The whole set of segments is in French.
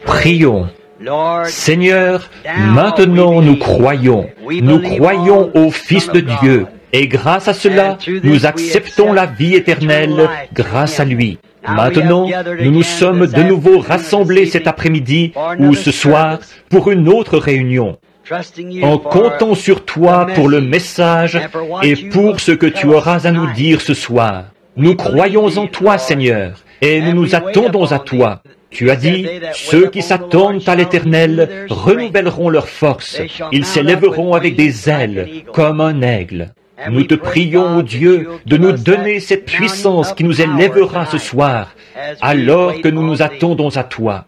Prions. Seigneur, maintenant nous croyons au Fils de Dieu, et grâce à cela, nous acceptons la vie éternelle grâce à lui. Maintenant, nous nous sommes de nouveau rassemblés cet après-midi ou ce soir pour une autre réunion, en comptant sur toi pour le message et pour ce que tu auras à nous dire ce soir. Nous croyons en toi, Seigneur, et nous nous attendons à toi. Tu as dit, ceux qui s'attendent à l'Éternel renouvelleront leur force. Ils s'élèveront avec des ailes, comme un aigle. Nous te prions, ô Dieu, de nous donner cette puissance qui nous élèvera ce soir, alors que nous nous attendons à toi.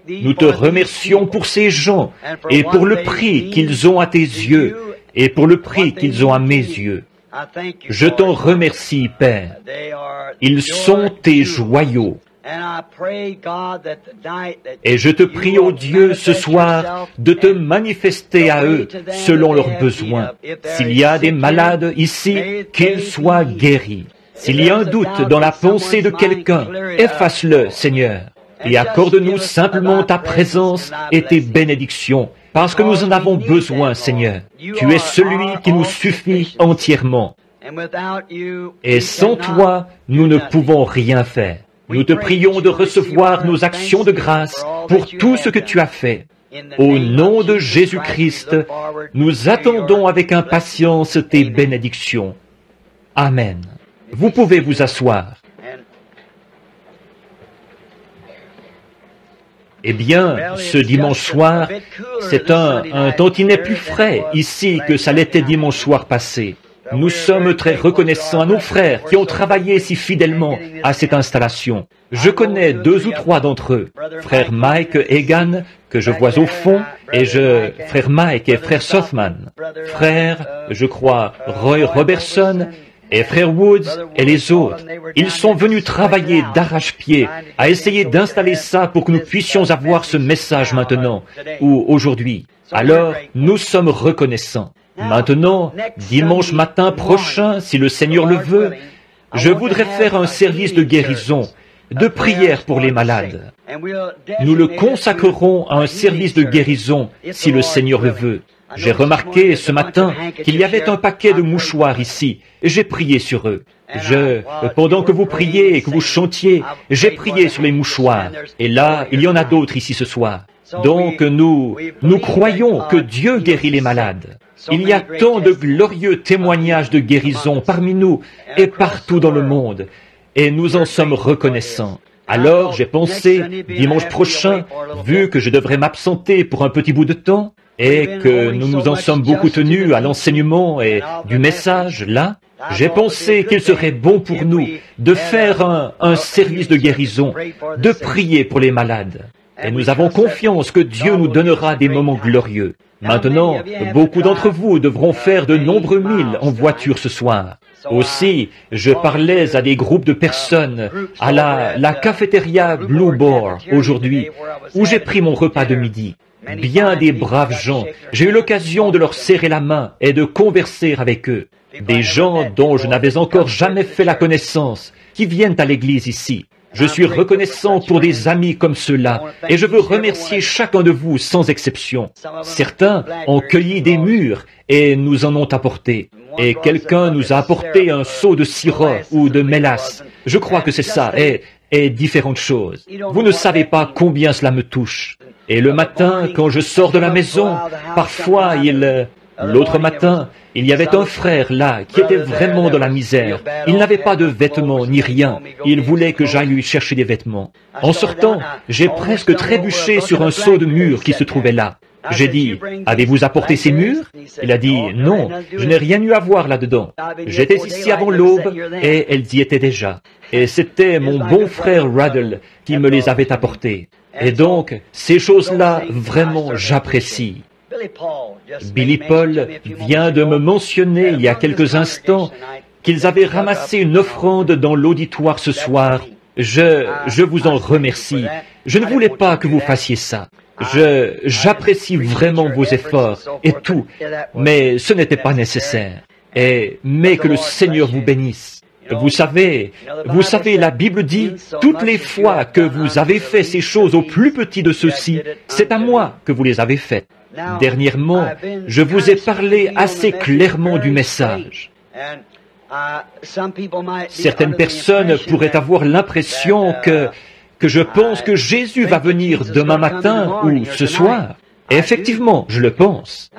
Nous te remercions pour ces gens, et pour le prix qu'ils ont à tes yeux, et pour le prix qu'ils ont à mes yeux. Je t'en remercie, Père. Ils sont tes joyaux. Et je te prie, ô Dieu, ce soir, de te manifester à eux selon leurs besoins. S'il y a des malades ici, qu'ils soient guéris. S'il y a un doute dans la pensée de quelqu'un, efface-le, Seigneur, et accorde-nous simplement ta présence et tes bénédictions, parce que nous en avons besoin, Seigneur. Tu es celui qui nous suffit entièrement. Et sans toi, nous ne pouvons rien faire. Nous te prions de recevoir nos actions de grâce pour tout ce que tu as fait. Au nom de Jésus-Christ, nous attendons avec impatience tes bénédictions. Amen. Vous pouvez vous asseoir. Eh bien, ce dimanche soir, c'est un tantinet plus frais ici que ça l'était dimanche soir passé. Nous sommes très reconnaissants à nos frères qui ont travaillé si fidèlement à cette installation. Je connais 2 ou 3 d'entre eux. Frère Mike Egan, que je vois au fond, frère Mike et frère Sothman. Frère, je crois, Roy Robertson et frère Woods et les autres. Ils sont venus travailler d'arrache-pied à essayer d'installer ça pour que nous puissions avoir ce message maintenant ou aujourd'hui. Alors, nous sommes reconnaissants. Maintenant, dimanche matin prochain, si le Seigneur le veut, je voudrais faire un service de guérison, de prière pour les malades. Nous le consacrerons à un service de guérison, si le Seigneur le veut. J'ai remarqué ce matin qu'il y avait un paquet de mouchoirs ici, et j'ai prié sur eux. Pendant que vous priez et que vous chantiez, j'ai prié sur les mouchoirs. Et là, il y en a d'autres ici ce soir. Donc nous croyons que Dieu guérit les malades. Il y a tant de glorieux témoignages de guérison parmi nous et partout dans le monde, et nous en sommes reconnaissants. Alors j'ai pensé, dimanche prochain, vu que je devrais m'absenter pour un petit bout de temps, et que nous nous en sommes beaucoup tenus à l'enseignement et du message là, j'ai pensé qu'il serait bon pour nous de faire un service de guérison, de prier pour les malades. Et nous avons confiance que Dieu nous donnera des moments glorieux. Maintenant, beaucoup d'entre vous devront faire de nombreux milles en voiture ce soir. Aussi, je parlais à des groupes de personnes à la cafétéria Blue Boar aujourd'hui, où j'ai pris mon repas de midi. Bien des braves gens. J'ai eu l'occasion de leur serrer la main et de converser avec eux. Des gens dont je n'avais encore jamais fait la connaissance, qui viennent à l'église ici. Je suis reconnaissant pour des amis comme ceux-là, et je veux remercier chacun de vous sans exception. Certains ont cueilli des mûres et nous en ont apporté. Et quelqu'un nous a apporté un seau de sirop ou de mélasse. Je crois que c'est ça, et différentes choses. Vous ne savez pas combien cela me touche. Et le matin, quand je sors de la maison, parfois l'autre matin, il y avait un frère là qui était vraiment dans la misère. Il n'avait pas de vêtements ni rien. Il voulait que j'aille lui chercher des vêtements. En sortant, j'ai presque trébuché sur un seau de mûres qui se trouvait là. J'ai dit, « Avez-vous apporté ces mûres ?» Il a dit, « Non, je n'ai rien eu à voir là-dedans. J'étais ici avant l'aube et elles y étaient déjà. Et c'était mon bon frère Ruddle qui me les avait apportées. Et donc, ces choses-là, vraiment, j'apprécie. » Billy Paul vient de me mentionner il y a quelques instants qu'ils avaient ramassé une offrande dans l'auditoire ce soir. Je vous en remercie. Je ne voulais pas que vous fassiez ça. J'apprécie vraiment vos efforts et tout, mais ce n'était pas nécessaire. Mais que le Seigneur vous bénisse. Vous savez, la Bible dit, toutes les fois que vous avez fait ces choses au plus petit de ceux-ci, c'est à moi que vous les avez faites. Dernièrement, je vous ai parlé assez clairement du message. Certaines personnes pourraient avoir l'impression que je pense que Jésus va venir demain matin ou ce soir. Et effectivement, je le pense.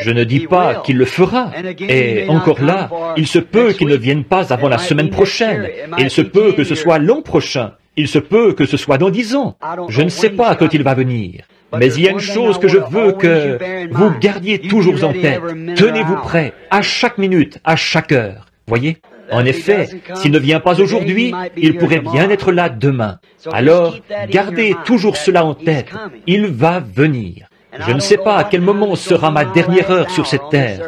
Je ne dis pas qu'il le fera. Et encore là, il se peut qu'il ne vienne pas avant la semaine prochaine. Il se peut que ce soit l'an prochain. Il se peut que ce soit dans 10 ans. Je ne sais pas quand il va venir. Mais il y a une chose que je veux que vous gardiez toujours en tête. Tenez-vous prêts, à chaque minute, à chaque heure. Voyez ? En effet, s'il ne vient pas aujourd'hui, il pourrait bien être là demain. Alors, gardez toujours cela en tête. Il va venir. Je ne sais pas à quel moment sera ma dernière heure sur cette terre.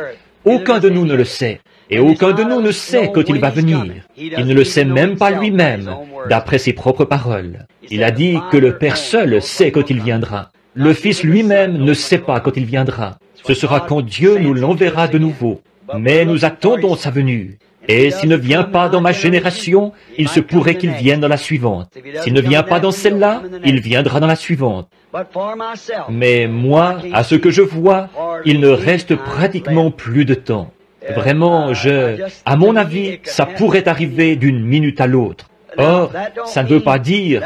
Aucun de nous ne le sait. Et aucun de nous ne sait quand il va venir. Il ne le sait même pas lui-même, d'après ses propres paroles. Il a dit que le Père seul sait quand il viendra. Le Fils lui-même ne sait pas quand il viendra. Ce sera quand Dieu nous l'enverra de nouveau. Mais nous attendons sa venue. Et s'il ne vient pas dans ma génération, il se pourrait qu'il vienne dans la suivante. S'il ne vient pas dans celle-là, il viendra dans la suivante. Mais moi, à ce que je vois, il ne reste pratiquement plus de temps. Vraiment, à mon avis, ça pourrait arriver d'une minute à l'autre. Or, ça ne veut pas dire,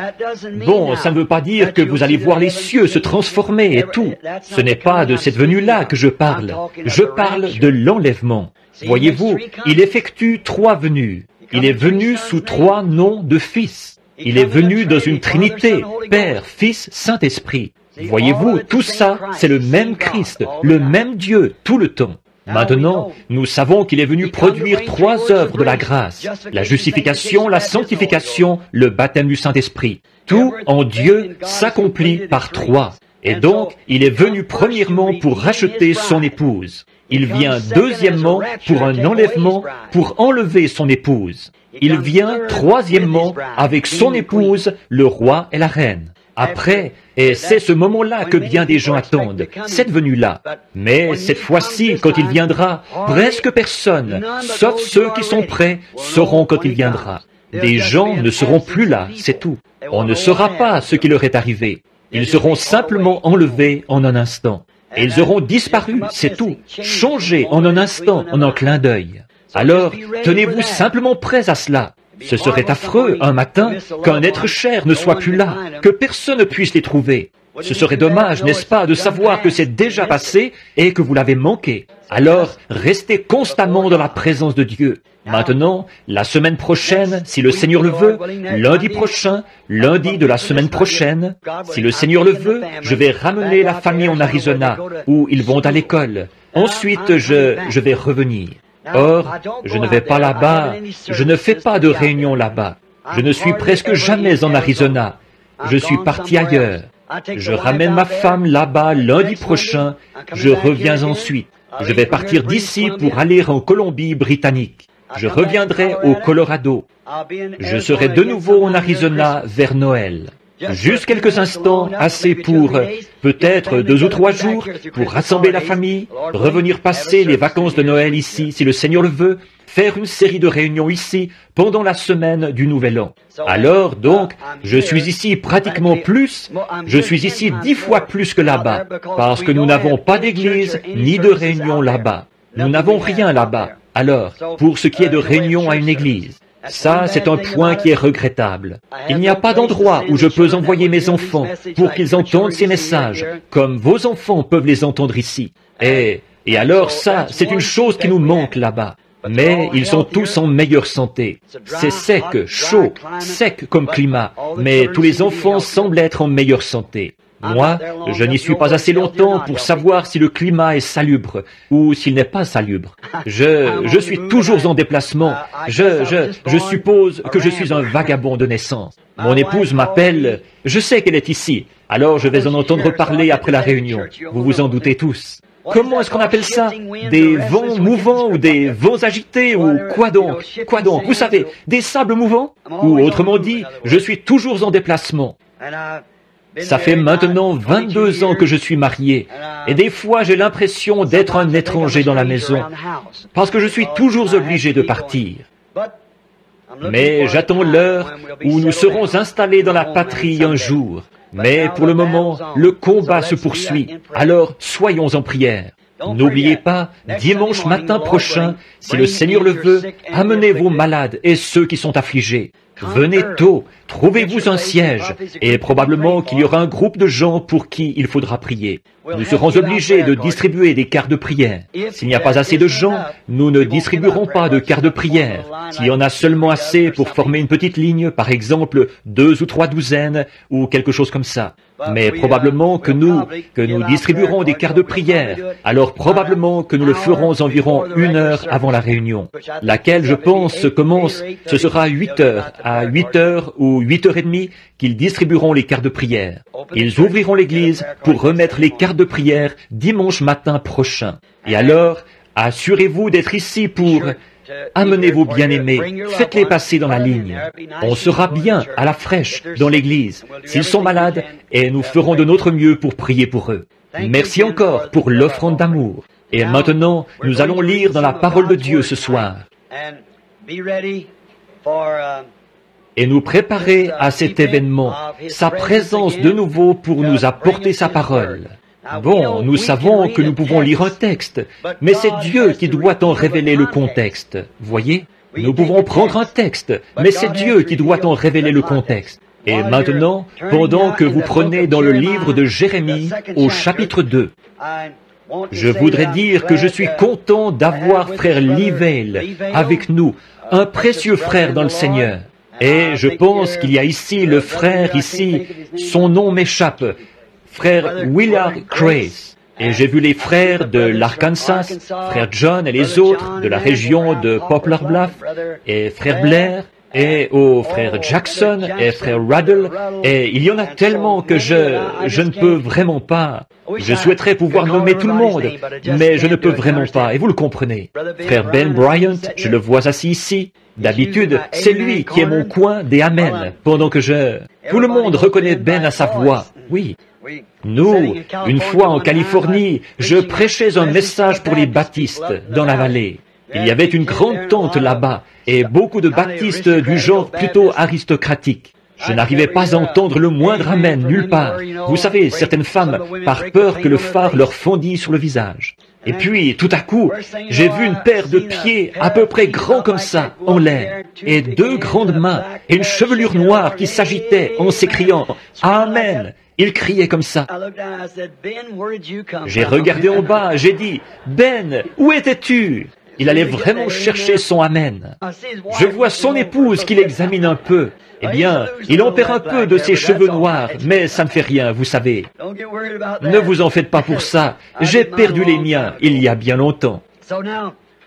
ça ne veut pas dire que vous allez voir les cieux se transformer et tout. Ce n'est pas de cette venue-là que je parle. Je parle de l'enlèvement. Voyez-vous, il effectue 3 venues. Il est venu sous 3 noms de Fils. Il est venu dans une Trinité, Père, Fils, Saint-Esprit. Voyez-vous, tout ça, c'est le même Christ, le même Dieu, tout le temps. Maintenant, nous savons qu'il est venu produire 3 œuvres de la grâce, la justification, la sanctification, le baptême du Saint-Esprit. Tout en Dieu s'accomplit par 3. Et donc, il est venu premièrement pour racheter son épouse. Il vient deuxièmement pour un enlèvement, pour enlever son épouse. Il vient troisièmement avec son épouse, le roi et la reine. Après, et c'est ce moment-là que bien des gens attendent, cette venue-là. Mais cette fois-ci, quand il viendra, presque personne, sauf ceux qui sont prêts, sauront quand il viendra. Des gens ne seront plus là, c'est tout. On ne saura pas ce qui leur est arrivé. Ils seront simplement enlevés en un instant. Et ils auront disparu, c'est tout, changés en un instant, en un clin d'œil. Alors, tenez-vous simplement prêts à cela. Ce serait affreux, un matin, qu'un être cher ne soit plus là, que personne ne puisse les trouver. Ce serait dommage, n'est-ce pas, de savoir que c'est déjà passé et que vous l'avez manqué. Alors, restez constamment dans la présence de Dieu. Maintenant, la semaine prochaine, si le Seigneur le veut, lundi prochain, lundi de la semaine prochaine, si le Seigneur le veut, je vais ramener la famille en Arizona, où ils vont à l'école. Ensuite, je vais revenir. Or, je ne vais pas là-bas, je ne fais pas de réunion là-bas. Je ne suis presque jamais en Arizona. Je suis parti ailleurs. Je ramène ma femme là-bas lundi prochain. Je reviens ensuite. Je vais partir d'ici pour aller en Colombie-Britannique. Je reviendrai au Colorado. Je serai de nouveau en Arizona vers Noël. Juste quelques instants, assez pour peut-être 2 ou 3 jours, pour rassembler la famille, revenir passer les vacances de Noël ici, si le Seigneur le veut, faire une série de réunions ici pendant la semaine du Nouvel An. Alors, donc, je suis ici pratiquement plus, je suis ici 10 fois plus que là-bas, parce que nous n'avons pas d'église ni de réunion là-bas. Nous n'avons rien là-bas. Alors, pour ce qui est de réunion à une église, ça, c'est un point qui est regrettable. Il n'y a pas d'endroit où je peux envoyer mes enfants pour qu'ils entendent ces messages, comme vos enfants peuvent les entendre ici. Et alors ça, c'est une chose qui nous manque là-bas. Mais ils sont tous en meilleure santé. C'est sec, chaud, sec comme climat, mais tous les enfants semblent être en meilleure santé. Moi, je n'y suis pas assez longtemps pour savoir si le climat est salubre ou s'il n'est pas salubre. Je suis toujours en déplacement. Je suppose que je suis un vagabond de naissance. Mon épouse m'appelle, je sais qu'elle est ici, alors je vais en entendre parler après la réunion. Vous vous en doutez tous. Comment est-ce qu'on appelle ça? Des vents mouvants ou des vents agités ou quoi donc? Quoi donc? Vous savez, des sables mouvants? Ou autrement dit, je suis toujours en déplacement. Ça fait maintenant 22 ans que je suis marié, et des fois j'ai l'impression d'être un étranger dans la maison, parce que je suis toujours obligé de partir. Mais j'attends l'heure où nous serons installés dans la patrie un jour. Mais pour le moment, le combat se poursuit. Alors, soyons en prière. N'oubliez pas, dimanche matin prochain, si le Seigneur le veut, amenez vos malades et ceux qui sont affligés. Venez tôt, trouvez-vous un siège, et probablement qu'il y aura un groupe de gens pour qui il faudra prier. Nous serons obligés de distribuer des cartes de prière. S'il n'y a pas assez de gens, nous ne distribuerons pas de cartes de prière. S'il y en a seulement assez pour former une petite ligne, par exemple 2 ou 3 douzaines, ou quelque chose comme ça. Mais probablement que nous distribuerons des cartes de prière. Alors probablement que nous le ferons environ 1 heure avant la réunion, laquelle, je pense, commence, ce sera à 8 heures, à 8 heures ou 8h30 qu'ils distribueront les cartes de prière. Ils ouvriront l'église pour remettre les cartes de prière dimanche matin prochain. Et alors, assurez-vous d'être ici pour... Amenez vos bien-aimés, faites-les passer dans la ligne. On sera bien, à la fraîche, dans l'église, s'ils sont malades, et nous ferons de notre mieux pour prier pour eux. Merci encore pour l'offrande d'amour. Et maintenant, nous allons lire dans la parole de Dieu ce soir. Et nous préparer à cet événement, sa présence de nouveau pour nous apporter sa parole. Bon, nous savons que nous pouvons lire un texte, mais c'est Dieu qui doit en révéler le contexte. Voyez? Nous pouvons prendre un texte, mais c'est Dieu qui doit en révéler le contexte. Et maintenant, pendant que vous prenez dans le livre de Jérémie, au chapitre 2, je voudrais dire que je suis content d'avoir frère Livell avec nous, un précieux frère dans le Seigneur. Et je pense qu'il y a ici le frère ici, son nom m'échappe, frère Willard Grace. Et j'ai vu les frères de l'Arkansas, frère John et les autres de la région de Poplar Bluff, et frère Blair, et frère Jackson, et frère Ruddle, et il y en a tellement que je ne peux vraiment pas. Je souhaiterais pouvoir nommer tout le monde, mais je ne peux vraiment pas, et vous le comprenez. Frère Ben Bryant, je le vois assis ici. D'habitude, c'est lui qui est mon coin des Amen, pendant que tout le monde reconnaît Ben à sa voix. Oui. Nous, une fois en Californie, je prêchais un message pour les baptistes dans la vallée. Il y avait une grande tente là-bas, et beaucoup de baptistes du genre plutôt aristocratique. Je n'arrivais pas à entendre le moindre amen nulle part. Vous savez, certaines femmes, par peur que le phare leur fondît sur le visage. Et puis, tout à coup, j'ai vu une paire de pieds à peu près grands comme ça, en l'air, et 2 grandes mains, et une chevelure noire qui s'agitait en s'écriant « Amen !» Il criait comme ça. J'ai regardé en bas, j'ai dit « Ben, où étais-tu » Il allait vraiment chercher son Amen. Je vois son épouse qui l'examine un peu. Eh bien, il en perd un peu de ses cheveux noirs, mais ça ne fait rien, vous savez. Ne vous en faites pas pour ça. J'ai perdu les miens il y a bien longtemps.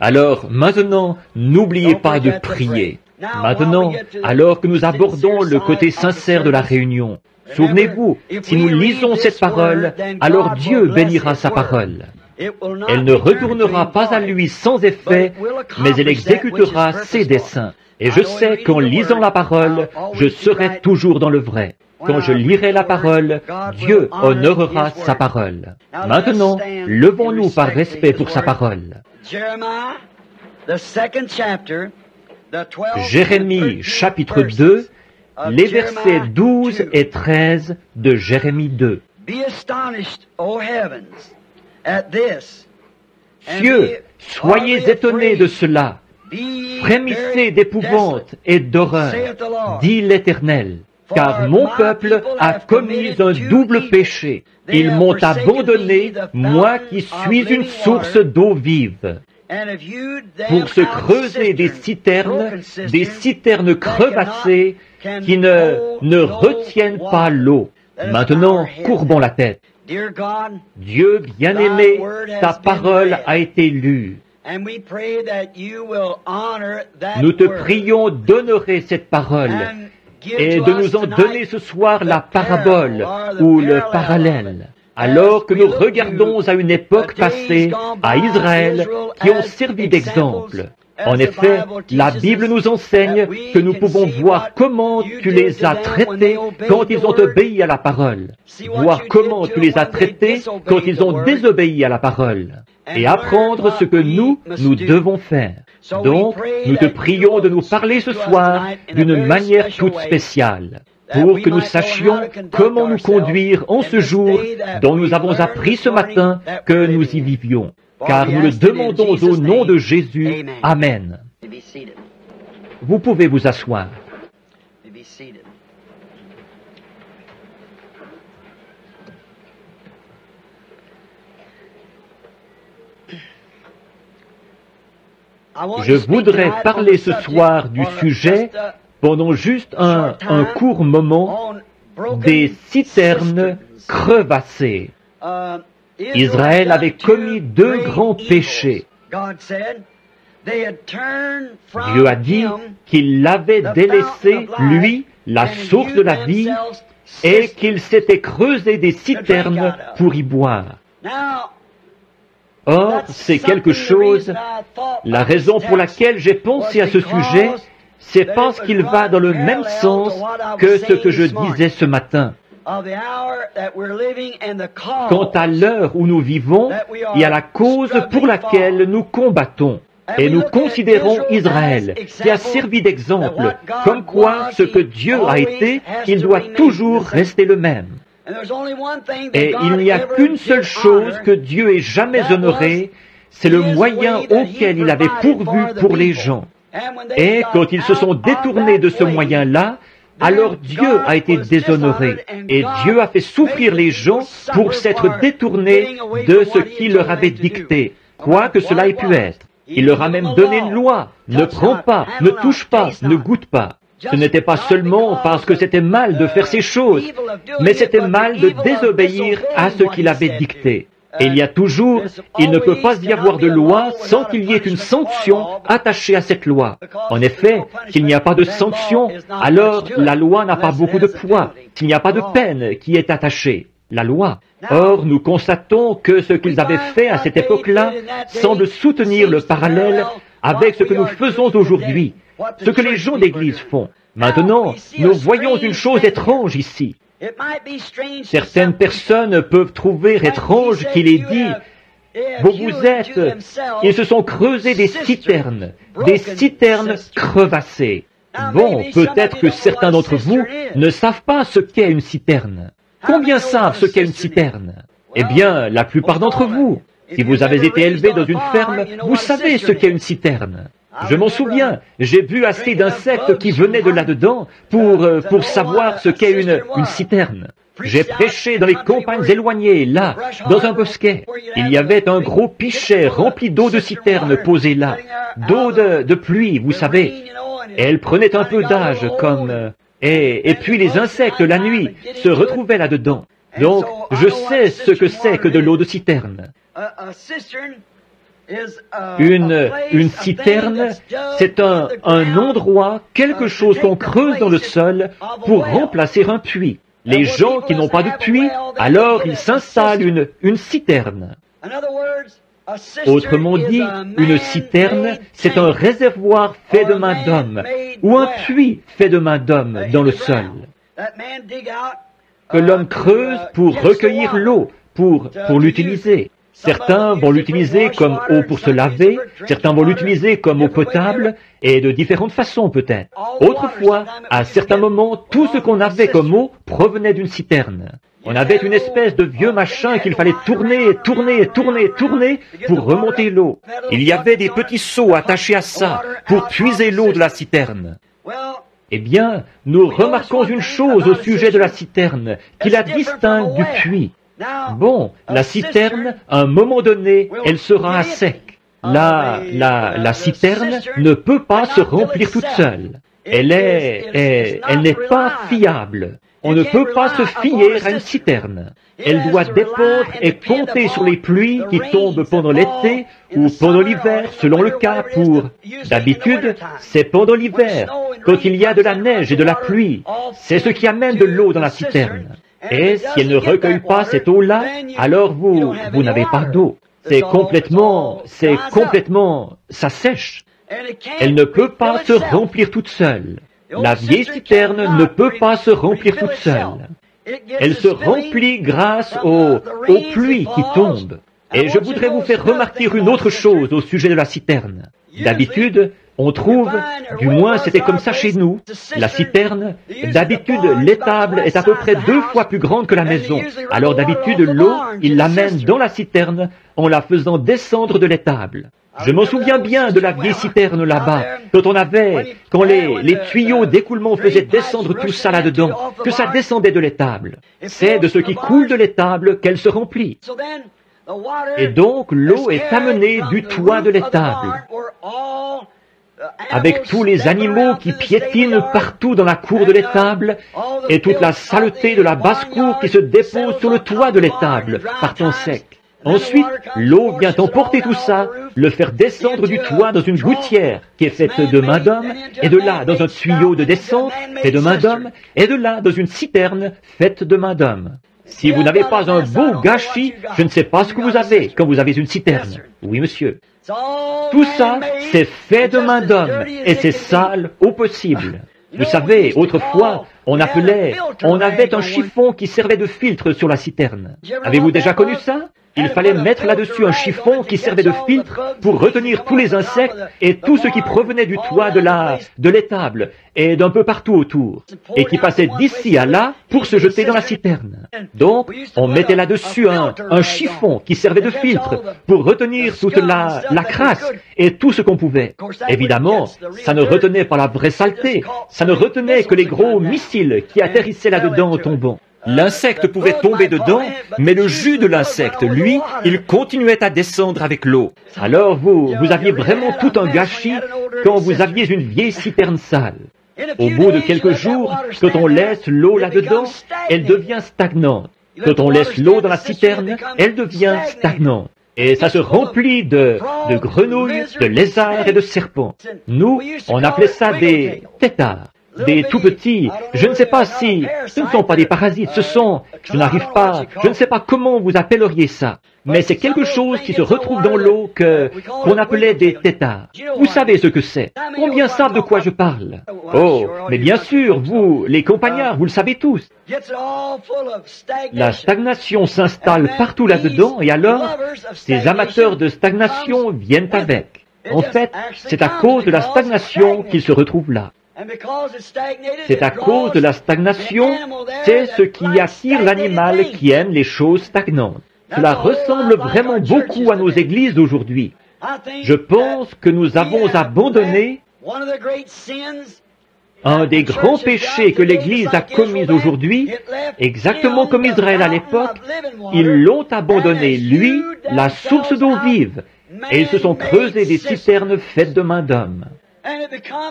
Alors, maintenant, n'oubliez pas de prier. Maintenant, alors que nous abordons le côté sincère de la réunion, souvenez-vous, si nous lisons cette parole, alors Dieu bénira sa parole. Elle ne retournera pas à lui sans effet, mais elle exécutera ses desseins. Et je sais qu'en lisant la parole, je serai toujours dans le vrai. Quand je lirai la parole, Dieu honorera sa parole. Maintenant, levons-nous par respect pour sa parole. Jérémie, chapitre 2, les versets 12 et 13 de Jérémie 2. Cieux, soyez étonnés de cela. Frémissez d'épouvante et d'horreur, dit l'Éternel, car mon peuple a commis un double péché. Ils m'ont abandonné, moi qui suis une source d'eau vive. Pour se creuser des citernes crevassées qui ne retiennent pas l'eau. Maintenant, courbons la tête. Dieu bien-aimé, ta parole a été lue. Nous te prions d'honorer cette parole et de nous en donner ce soir la parabole ou le parallèle. Alors que nous regardons à une époque passée, à Israël, qui ont servi d'exemple. En effet, la Bible nous enseigne que nous pouvons voir comment tu les as traités quand ils ont obéi à la parole. Voir comment tu les as traités quand ils ont désobéi à la parole. et apprendre ce que nous devons faire. Donc, nous te prions de nous parler ce soir d'une manière toute spéciale, pour que nous sachions comment nous conduire en ce jour dont nous avons appris ce matin que nous y vivions. Car nous le demandons au nom de Jésus. Amen. Vous pouvez vous asseoir. Je voudrais parler ce soir du sujet, pendant juste un court moment, des citernes crevassées. Israël avait commis deux grands péchés. Dieu a dit qu'il l'avait délaissé, lui, la source de la vie, et qu'il s'était creusé des citernes pour y boire. Or, c'est quelque chose, la raison pour laquelle j'ai pensé à ce sujet, c'est parce qu'il va dans le même sens que ce que je disais ce matin. Quant à l'heure où nous vivons et à la cause pour laquelle nous combattons. Et nous considérons Israël, qui a servi d'exemple, comme quoi ce que Dieu a été, il doit toujours rester le même. Et il n'y a qu'une seule chose que Dieu ait jamais honorée, c'est le moyen auquel il avait pourvu pour les gens. Et quand ils se sont détournés de ce moyen-là, alors Dieu a été déshonoré, et Dieu a fait souffrir les gens pour s'être détournés de ce qu'il leur avait dicté, quoi que cela ait pu être. Il leur a même donné une loi, ne prends pas, ne touche pas, ne goûte pas. Ce n'était pas seulement parce que c'était mal de faire ces choses, mais c'était mal de désobéir à ce qu'il avait dicté. Et il y a toujours, il ne peut pas y avoir de loi sans qu'il y ait une sanction attachée à cette loi. En effet, s'il n'y a pas de sanction, alors la loi n'a pas beaucoup de poids. S'il n'y a pas de peine qui est attachée, la loi. Or, nous constatons que ce qu'ils avaient fait à cette époque-là semble soutenir le parallèle avec ce que nous faisons aujourd'hui, ce que les gens d'Église font. Maintenant, nous voyons une chose étrange ici. Certaines personnes peuvent trouver étrange qu'il ait dit, ils se sont creusés des citernes crevassées. Bon, peut-être que certains d'entre vous ne savent pas ce qu'est une citerne. Combien savent ce qu'est une citerne? Eh bien, la plupart d'entre vous. Si vous avez été élevé dans une ferme, vous savez ce qu'est une citerne. Je m'en souviens, j'ai bu assez d'insectes qui venaient de là-dedans pour savoir ce qu'est une citerne. J'ai prêché dans les campagnes éloignées, là, dans un bosquet. Il y avait un gros pichet rempli d'eau de citerne posé là, d'eau de pluie, vous savez. Et elle prenait un peu d'âge comme... Et puis les insectes, la nuit, se retrouvaient là-dedans. Donc, je sais ce que c'est que de l'eau de citerne. Une citerne, c'est un endroit, quelque chose qu'on creuse dans le sol pour remplacer un puits. Les gens qui n'ont pas de puits, alors ils s'installent une citerne. Autrement dit, une citerne, c'est un réservoir fait de main d'homme, ou un puits fait de main d'homme dans le sol, que l'homme creuse pour recueillir l'eau, pour l'utiliser. Certains vont l'utiliser comme eau pour se laver, certains vont l'utiliser comme eau potable, et de différentes façons peut-être. Autrefois, à certains moments, tout ce qu'on avait comme eau provenait d'une citerne. On avait une espèce de vieux machin qu'il fallait tourner pour remonter l'eau. Il y avait des petits seaux attachés à ça pour puiser l'eau de la citerne. Eh bien, nous remarquons une chose au sujet de la citerne, qui la distingue du puits. Bon, la citerne, à un moment donné, elle sera à sec. La citerne ne peut pas se remplir toute seule. Elle n'est pas fiable. On ne peut pas se fier à une citerne. Elle doit dépendre et compter sur les pluies qui tombent pendant l'été ou pendant l'hiver, selon le cas D'habitude, c'est pendant l'hiver, quand il y a de la neige et de la pluie. C'est ce qui amène de l'eau dans la citerne. Et si elle ne recueille pas cette eau-là, alors vous n'avez pas d'eau. Ça sèche. Elle ne peut pas se remplir toute seule. La vieille citerne ne peut pas se remplir toute seule. Elle se remplit grâce aux pluies qui tombent. Et je voudrais vous faire remarquer une autre chose au sujet de la citerne. D'habitude, on trouve, du moins c'était comme ça chez nous, la citerne, d'habitude l'étable est à peu près 2 fois plus grande que la maison. Alors d'habitude l'eau, ils l'amènent dans la citerne en la faisant descendre de l'étable. Je m'en souviens bien de la vieille citerne là-bas, quand les tuyaux d'écoulement faisaient descendre tout ça là-dedans, que ça descendait de l'étable. C'est de ce qui coule de l'étable qu'elle se remplit. Et donc l'eau est amenée du toit de l'étable, avec tous les animaux qui piétinent partout dans la cour de l'étable, et toute la saleté de la basse-cour qui se dépose sur le toit de l'étable, par temps sec. Ensuite, l'eau vient emporter tout ça, le faire descendre du toit dans une gouttière qui est faite de main d'homme, et de là dans un tuyau de descente fait de main d'homme, et de là dans une citerne faite de main d'homme. Si vous n'avez pas un beau gâchis, je ne sais pas ce que vous avez quand vous avez une citerne. Oui, monsieur. Tout ça, c'est fait de main d'homme, et c'est sale au possible. Vous savez, autrefois, on avait un chiffon qui servait de filtre sur la citerne. Avez-vous déjà connu ça? Il fallait mettre là-dessus un chiffon qui servait de filtre pour retenir tous les insectes et tout ce qui provenait du toit de l'étable et d'un peu partout autour, et qui passait d'ici à là pour se jeter dans la citerne. Donc, on mettait là-dessus un chiffon qui servait de filtre pour retenir toute la crasse et tout ce qu'on pouvait. Évidemment, ça ne retenait pas la vraie saleté, ça ne retenait que les gros missiles qui atterrissaient là-dedans en tombant. L'insecte pouvait tomber dedans, mais le jus de l'insecte, lui, il continuait à descendre avec l'eau. Alors vous aviez vraiment tout un gâchis quand vous aviez une vieille citerne sale. Au bout de quelques jours, quand on laisse l'eau là-dedans, elle devient stagnante. Quand on laisse l'eau dans la citerne, elle devient stagnante. Et ça se remplit de grenouilles, de lézards et de serpents. Nous, on appelait ça des têtards. Des tout petits, je ne sais pas si, ce ne sont pas des parasites, je ne sais pas comment vous appelleriez ça, mais c'est quelque chose qui se retrouve dans l'eau qu'on appelait des têtards. Vous savez ce que c'est? Combien savent de quoi je parle? Oh, mais bien sûr, vous, les compagnards, vous le savez tous. La stagnation s'installe partout là-dedans, et alors, ces amateurs de stagnation viennent avec. En fait, c'est à cause de la stagnation qu'ils se retrouvent là. C'est à cause de la stagnation, c'est ce qui attire l'animal qui aime les choses stagnantes. Cela ressemble vraiment beaucoup à nos églises d'aujourd'hui. Je pense que nous avons abandonné un des grands péchés que l'Église a commis aujourd'hui, exactement comme Israël à l'époque. Ils l'ont abandonné, lui, la source d'eau vive, et ils se sont creusés des citernes faites de main d'homme.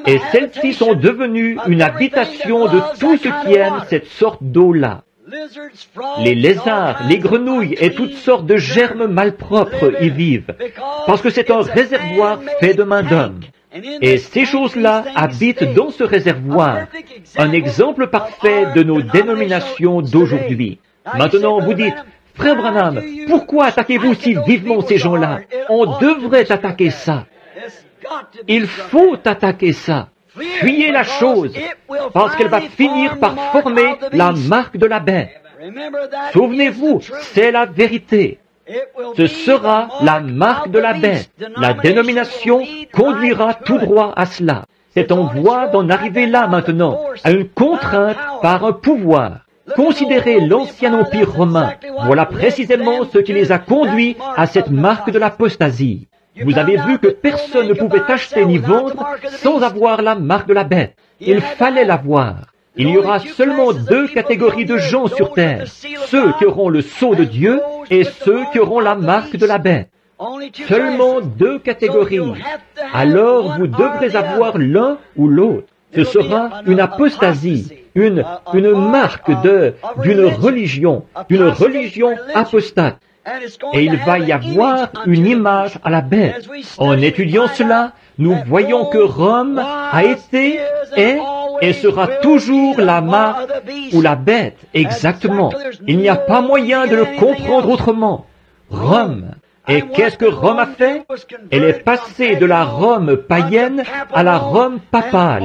Et celles-ci sont devenues une habitation de tous ceux qui aiment cette sorte d'eau-là. Les lézards, les grenouilles et toutes sortes de germes malpropres y vivent, parce que c'est un réservoir fait de main d'homme. Et ces choses-là habitent dans ce réservoir, un exemple parfait de nos dénominations d'aujourd'hui. Maintenant, vous dites, « Frère Branham, pourquoi attaquez-vous si vivement ces gens-là? On devrait attaquer ça. Il faut attaquer ça. Fuyez la chose, parce qu'elle va finir par former la marque de la bête. Souvenez-vous, c'est la vérité. Ce sera la marque de la bête. La dénomination conduira tout droit à cela. C'est en voie d'en arriver là maintenant, à une contrainte par un pouvoir. Considérez l'ancien empire romain. Voilà précisément ce qui les a conduits à cette marque de l'apostasie. Vous avez vu que personne ne pouvait acheter ni vendre sans avoir la marque de la bête. Il fallait l'avoir. Il y aura seulement 2 catégories de gens sur terre, ceux qui auront le sceau de Dieu et ceux qui auront la marque de la bête. Seulement 2 catégories. Alors vous devrez avoir l'un ou l'autre. Ce sera une apostasie, une marque d'une religion apostate. Et il va y avoir une image à la bête. En étudiant cela, nous voyons que Rome a été, est et sera toujours la marque ou la bête, exactement. Il n'y a pas moyen de le comprendre autrement. Rome. Et qu'est-ce que Rome a fait? Elle est passée de la Rome païenne à la Rome papale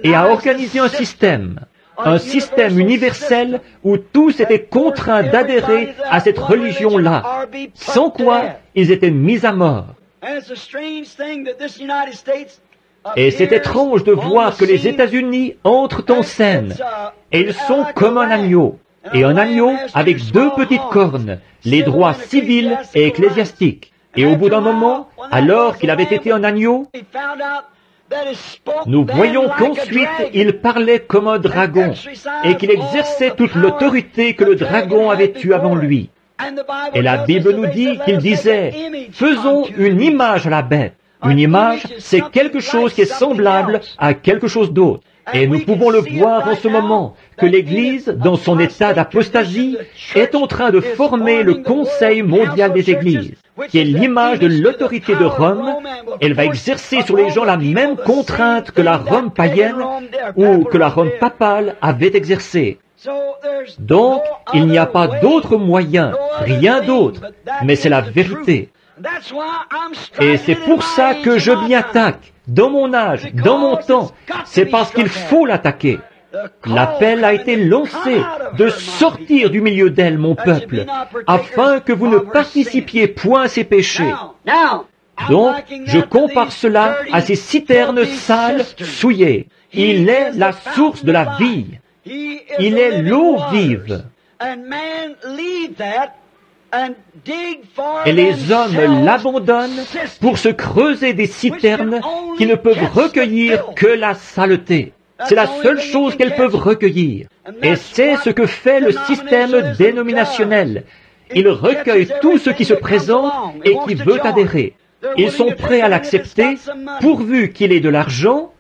et a organisé un système. un système universel où tous étaient contraints d'adhérer à cette religion-là, sans quoi ils étaient mis à mort. Et c'est étrange de voir que les États-Unis entrent en scène, et ils sont comme un agneau, et un agneau avec deux petites cornes, les droits civils et ecclésiastiques. Et au bout d'un moment, alors qu'il avait été un agneau, nous voyons qu'ensuite il parlait comme un dragon, et qu'il exerçait toute l'autorité que le dragon avait eue avant lui. Et la Bible nous dit qu'il disait, faisons une image à la bête. Une image, c'est quelque chose qui est semblable à quelque chose d'autre. Et nous pouvons le voir en ce moment, que l'Église, dans son état d'apostasie, est en train de former le Conseil mondial des Églises, qui est l'image de l'autorité de Rome. Elle va exercer sur les gens la même contrainte que la Rome païenne ou que la Rome papale avait exercée. Donc, il n'y a pas d'autre moyen, rien d'autre, mais c'est la vérité. Et c'est pour ça que je m'y attaque, dans mon âge, dans mon temps. C'est parce qu'il faut l'attaquer. L'appel a été lancé de sortir du milieu d'elle, mon peuple, afin que vous ne participiez point à ses péchés. Donc, je compare cela à ces citernes sales, souillées. Il est la source de la vie. Il est l'eau vive. Et les hommes l'abandonnent pour se creuser des citernes qui ne peuvent recueillir que la saleté. C'est la seule chose qu'elles peuvent recueillir. Et c'est ce que fait le système dénominationnel. Il recueille tout ce qui se présente et qui veut adhérer. Ils sont prêts à l'accepter pourvu qu'il ait de l'argent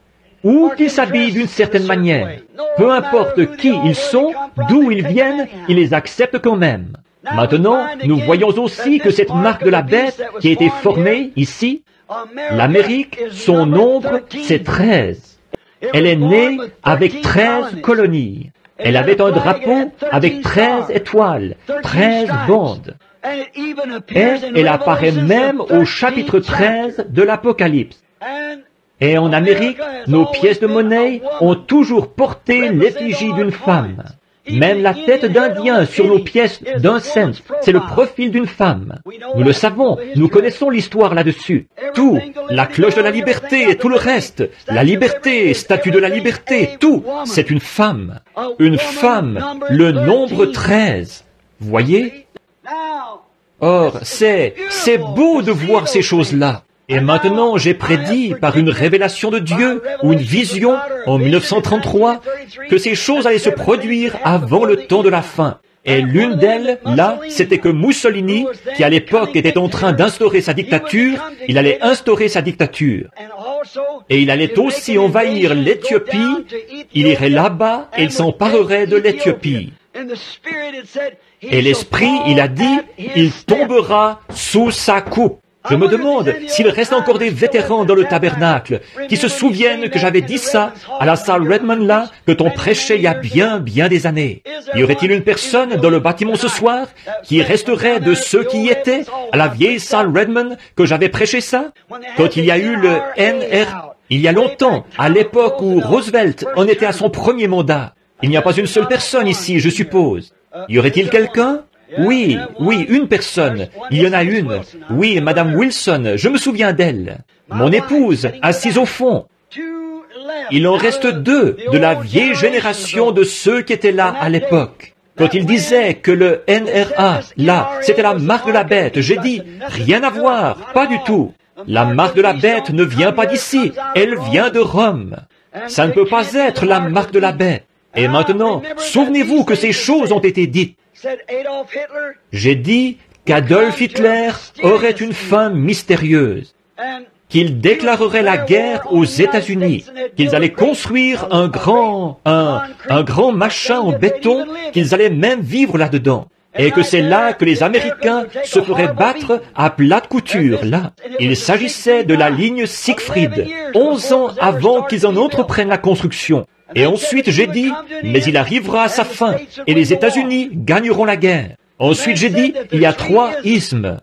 ou qu'ils s'habillent d'une certaine manière. Peu importe qui ils sont, d'où ils viennent, ils les acceptent quand même. Maintenant, nous voyons aussi que cette marque de la bête qui a été formée ici, l'Amérique, son nombre, c'est 13. Elle est née avec 13 colonies. Elle avait un drapeau avec 13 étoiles, 13 bandes. Et elle apparaît même au chapitre 13 de l'Apocalypse. Et en Amérique, nos pièces de monnaie ont toujours porté l'effigie d'une femme. Même la tête d'Indien sur nos pièces d'un cent, c'est le profil d'une femme. Nous le savons, nous connaissons l'histoire là-dessus. Tout, la cloche de la liberté et tout le reste, la liberté, statue de la liberté, tout, c'est une femme. Une femme, le nombre 13. Voyez? Or, c'est beau de voir ces choses-là. Et maintenant, j'ai prédit par une révélation de Dieu ou une vision en 1933 que ces choses allaient se produire avant le temps de la fin. Et l'une d'elles, là, c'était que Mussolini, qui à l'époque était en train d'instaurer sa dictature, il allait instaurer sa dictature. Et il allait aussi envahir l'Éthiopie, il irait là-bas et il s'emparerait de l'Éthiopie. Et l'Esprit, il a dit, il tombera sous sa coupe. Je me demande s'il reste encore des vétérans dans le tabernacle qui se souviennent que j'avais dit ça à la salle Redmond là, que t'on prêchait il y a bien des années. Y aurait-il une personne dans le bâtiment ce soir qui resterait de ceux qui y étaient à la vieille salle Redmond que j'avais prêché ça? Quand il y a eu le NR, il y a longtemps, à l'époque où Roosevelt en était à son premier mandat. Il n'y a pas une seule personne ici, je suppose. Y aurait-il quelqu'un? Oui, une personne. Il y en a une. Oui, Madame Wilson, je me souviens d'elle. Mon épouse, assise au fond. Il en reste 2 de la vieille génération de ceux qui étaient là à l'époque. Quand il disait que le NRA, là, c'était la marque de la bête, j'ai dit, rien à voir, pas du tout. La marque de la bête ne vient pas d'ici, elle vient de Rome. Ça ne peut pas être la marque de la bête. Et maintenant, souvenez-vous que ces choses ont été dites. J'ai dit qu'Adolf Hitler aurait une fin mystérieuse, qu'il déclarerait la guerre aux États-Unis, qu'ils allaient construire un grand machin en béton, qu'ils allaient même vivre là-dedans, et que c'est là que les Américains se feraient battre à plate couture, là. Il s'agissait de la ligne Siegfried, 11 ans avant qu'ils en entreprennent la construction. Et ensuite j'ai dit, mais il arrivera à sa fin, et les États-Unis gagneront la guerre. Ensuite j'ai dit, il y a 3 ismes.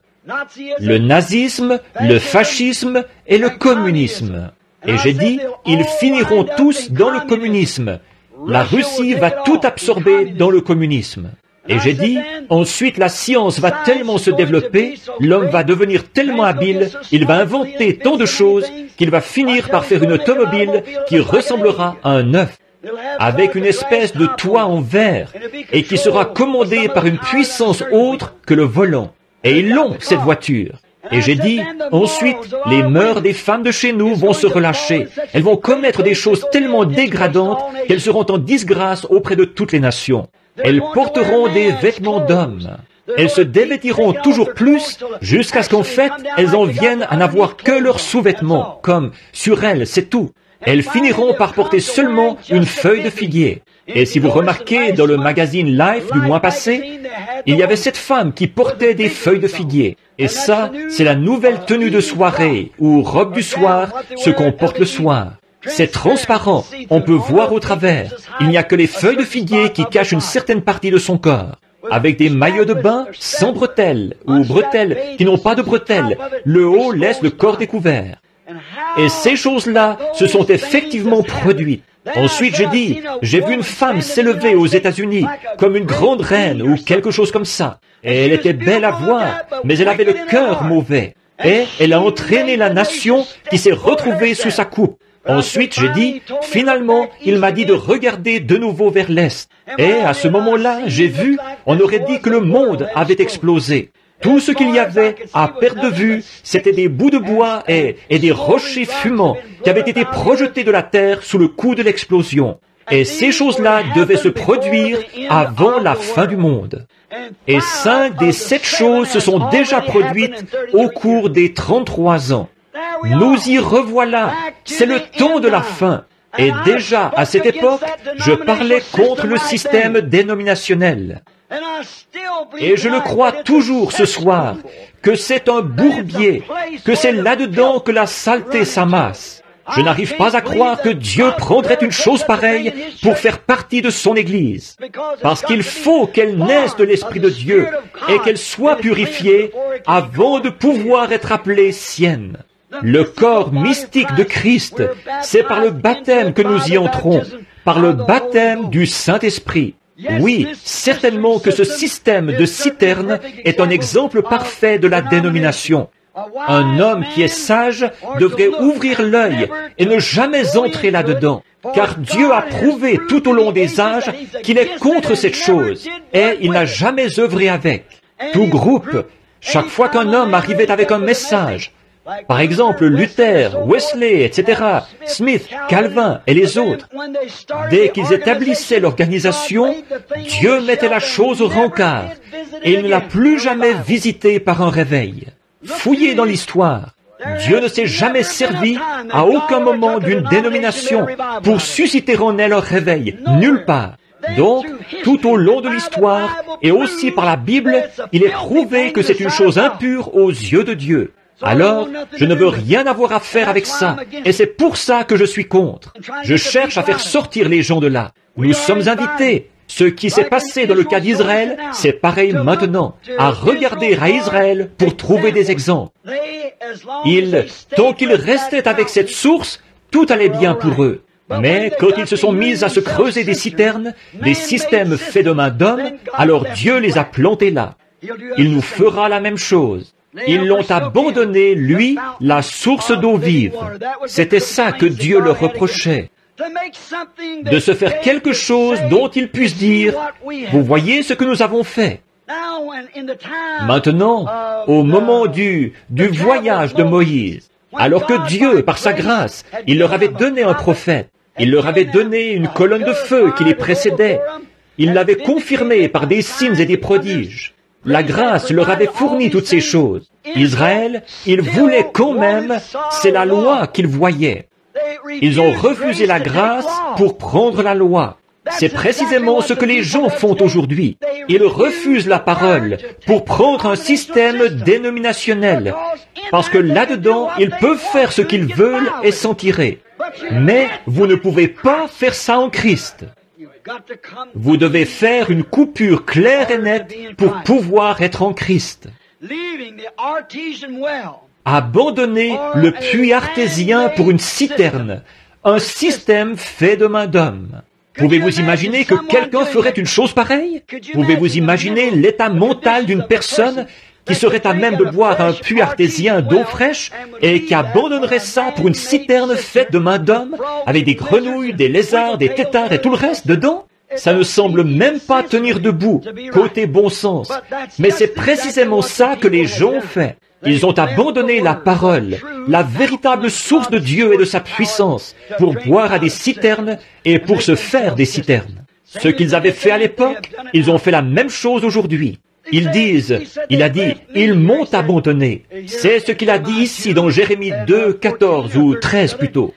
Le nazisme, le fascisme et le communisme. Et j'ai dit, ils finiront tous dans le communisme. La Russie va tout absorber dans le communisme. Et j'ai dit, ensuite la science va tellement se développer, l'homme va devenir tellement habile, il va inventer tant de choses qu'il va finir par faire une automobile qui ressemblera à un œuf, avec une espèce de toit en verre, et qui sera commandée par une puissance autre que le volant. Et ils l'ont, cette voiture. Et j'ai dit, ensuite, les mœurs des femmes de chez nous vont se relâcher. Elles vont commettre des choses tellement dégradantes qu'elles seront en disgrâce auprès de toutes les nations. Elles porteront des vêtements d'hommes. Elles se dévêtiront toujours plus jusqu'à ce qu'en fait, elles en viennent à n'avoir que leurs sous-vêtements, comme sur elles, c'est tout. Elles finiront par porter seulement une feuille de figuier. Et si vous remarquez dans le magazine Life du mois passé, il y avait cette femme qui portait des feuilles de figuier. Et ça, c'est la nouvelle tenue de soirée, ou robe du soir, ce qu'on porte le soir. C'est transparent, on peut voir au travers. Il n'y a que les feuilles de figuier qui cachent une certaine partie de son corps. Avec des maillots de bain sans bretelles, ou bretelles qui n'ont pas de bretelles. Le haut laisse le corps découvert. Et ces choses-là se sont effectivement produites. Ensuite, j'ai vu une femme s'élever aux États-Unis comme une grande reine ou quelque chose comme ça. Et elle était belle à voir, mais elle avait le cœur mauvais. Et elle a entraîné la nation qui s'est retrouvée sous sa coupe. Ensuite, finalement, il m'a dit de regarder de nouveau vers l'Est. Et à ce moment-là, j'ai vu, on aurait dit que le monde avait explosé. Tout ce qu'il y avait à perte de vue, c'était des bouts de bois et des rochers fumants qui avaient été projetés de la terre sous le coup de l'explosion. Et ces choses-là devaient se produire avant la fin du monde. Et 5 des 7 choses se sont déjà produites au cours des 33 ans. Nous y revoilà. C'est le temps de la fin. Et déjà, à cette époque, je parlais contre le système dénominationnel. Et je le crois toujours ce soir, que c'est un bourbier, que c'est là-dedans que la saleté s'amasse. Je n'arrive pas à croire que Dieu prendrait une chose pareille pour faire partie de son Église. Parce qu'il faut qu'elle naisse de l'Esprit de Dieu et qu'elle soit purifiée avant de pouvoir être appelée sienne. Le corps mystique de Christ, c'est par le baptême que nous y entrons, par le baptême du Saint-Esprit. Oui, certainement que ce système de citerne est un exemple parfait de la dénomination. Un homme qui est sage devrait ouvrir l'œil et ne jamais entrer là-dedans, car Dieu a prouvé tout au long des âges qu'il est contre cette chose, et il n'a jamais œuvré avec. Tout groupe, chaque fois qu'un homme arrivait avec un message, par exemple, Luther, Wesley, etc., Smith, Calvin et les autres. Dès qu'ils établissaient l'organisation, Dieu mettait la chose au rencard et il ne l'a plus jamais visitée par un réveil. Fouillez dans l'histoire. Dieu ne s'est jamais servi à aucun moment d'une dénomination pour susciter en elle un réveil, nulle part. Donc, tout au long de l'histoire et aussi par la Bible, il est prouvé que c'est une chose impure aux yeux de Dieu. Alors, je ne veux rien avoir à faire avec ça, et c'est pour ça que je suis contre. Je cherche à faire sortir les gens de là. Nous sommes invités. Ce qui s'est passé dans le cas d'Israël, c'est pareil maintenant, à regarder à Israël pour trouver des exemples. Tant qu'ils restaient avec cette source, tout allait bien pour eux. Mais quand ils se sont mis à se creuser des citernes, des systèmes faits de main d'homme, alors Dieu les a plantés là. Il nous fera la même chose. Ils l'ont abandonné, lui, la source d'eau vive. C'était ça que Dieu leur reprochait. De se faire quelque chose dont ils puissent dire, vous voyez ce que nous avons fait. Maintenant, au moment du voyage de Moïse, alors que Dieu, par sa grâce, il leur avait donné un prophète, il leur avait donné une colonne de feu qui les précédait, il l'avait confirmé par des signes et des prodiges. La grâce leur avait fourni toutes ces choses. Israël, ils voulaient quand même, c'est la loi qu'ils voyaient. Ils ont refusé la grâce pour prendre la loi. C'est précisément ce que les gens font aujourd'hui. Ils refusent la parole pour prendre un système dénominationnel, parce que là-dedans, ils peuvent faire ce qu'ils veulent et s'en tirer. Mais vous ne pouvez pas faire ça en Christ. Vous devez faire une coupure claire et nette pour pouvoir être en Christ. Abandonner le puits artésien pour une citerne, un système fait de main d'homme. Pouvez-vous imaginer que quelqu'un ferait une chose pareille? Pouvez-vous imaginer l'état mental d'une personne qui serait à même de boire un puits artésien d'eau fraîche et qui abandonnerait ça pour une citerne faite de mains d'hommes, avec des grenouilles, des lézards, des têtards et tout le reste dedans? Ça ne semble même pas tenir debout, côté bon sens. Mais c'est précisément ça que les gens ont fait. Ils ont abandonné la parole, la véritable source de Dieu et de sa puissance, pour boire à des citernes et pour se faire des citernes. Ce qu'ils avaient fait à l'époque, ils ont fait la même chose aujourd'hui. Ils disent, il a dit, ils m'ont abandonné. C'est ce qu'il a dit ici dans Jérémie 2, 14 ou 13 plutôt.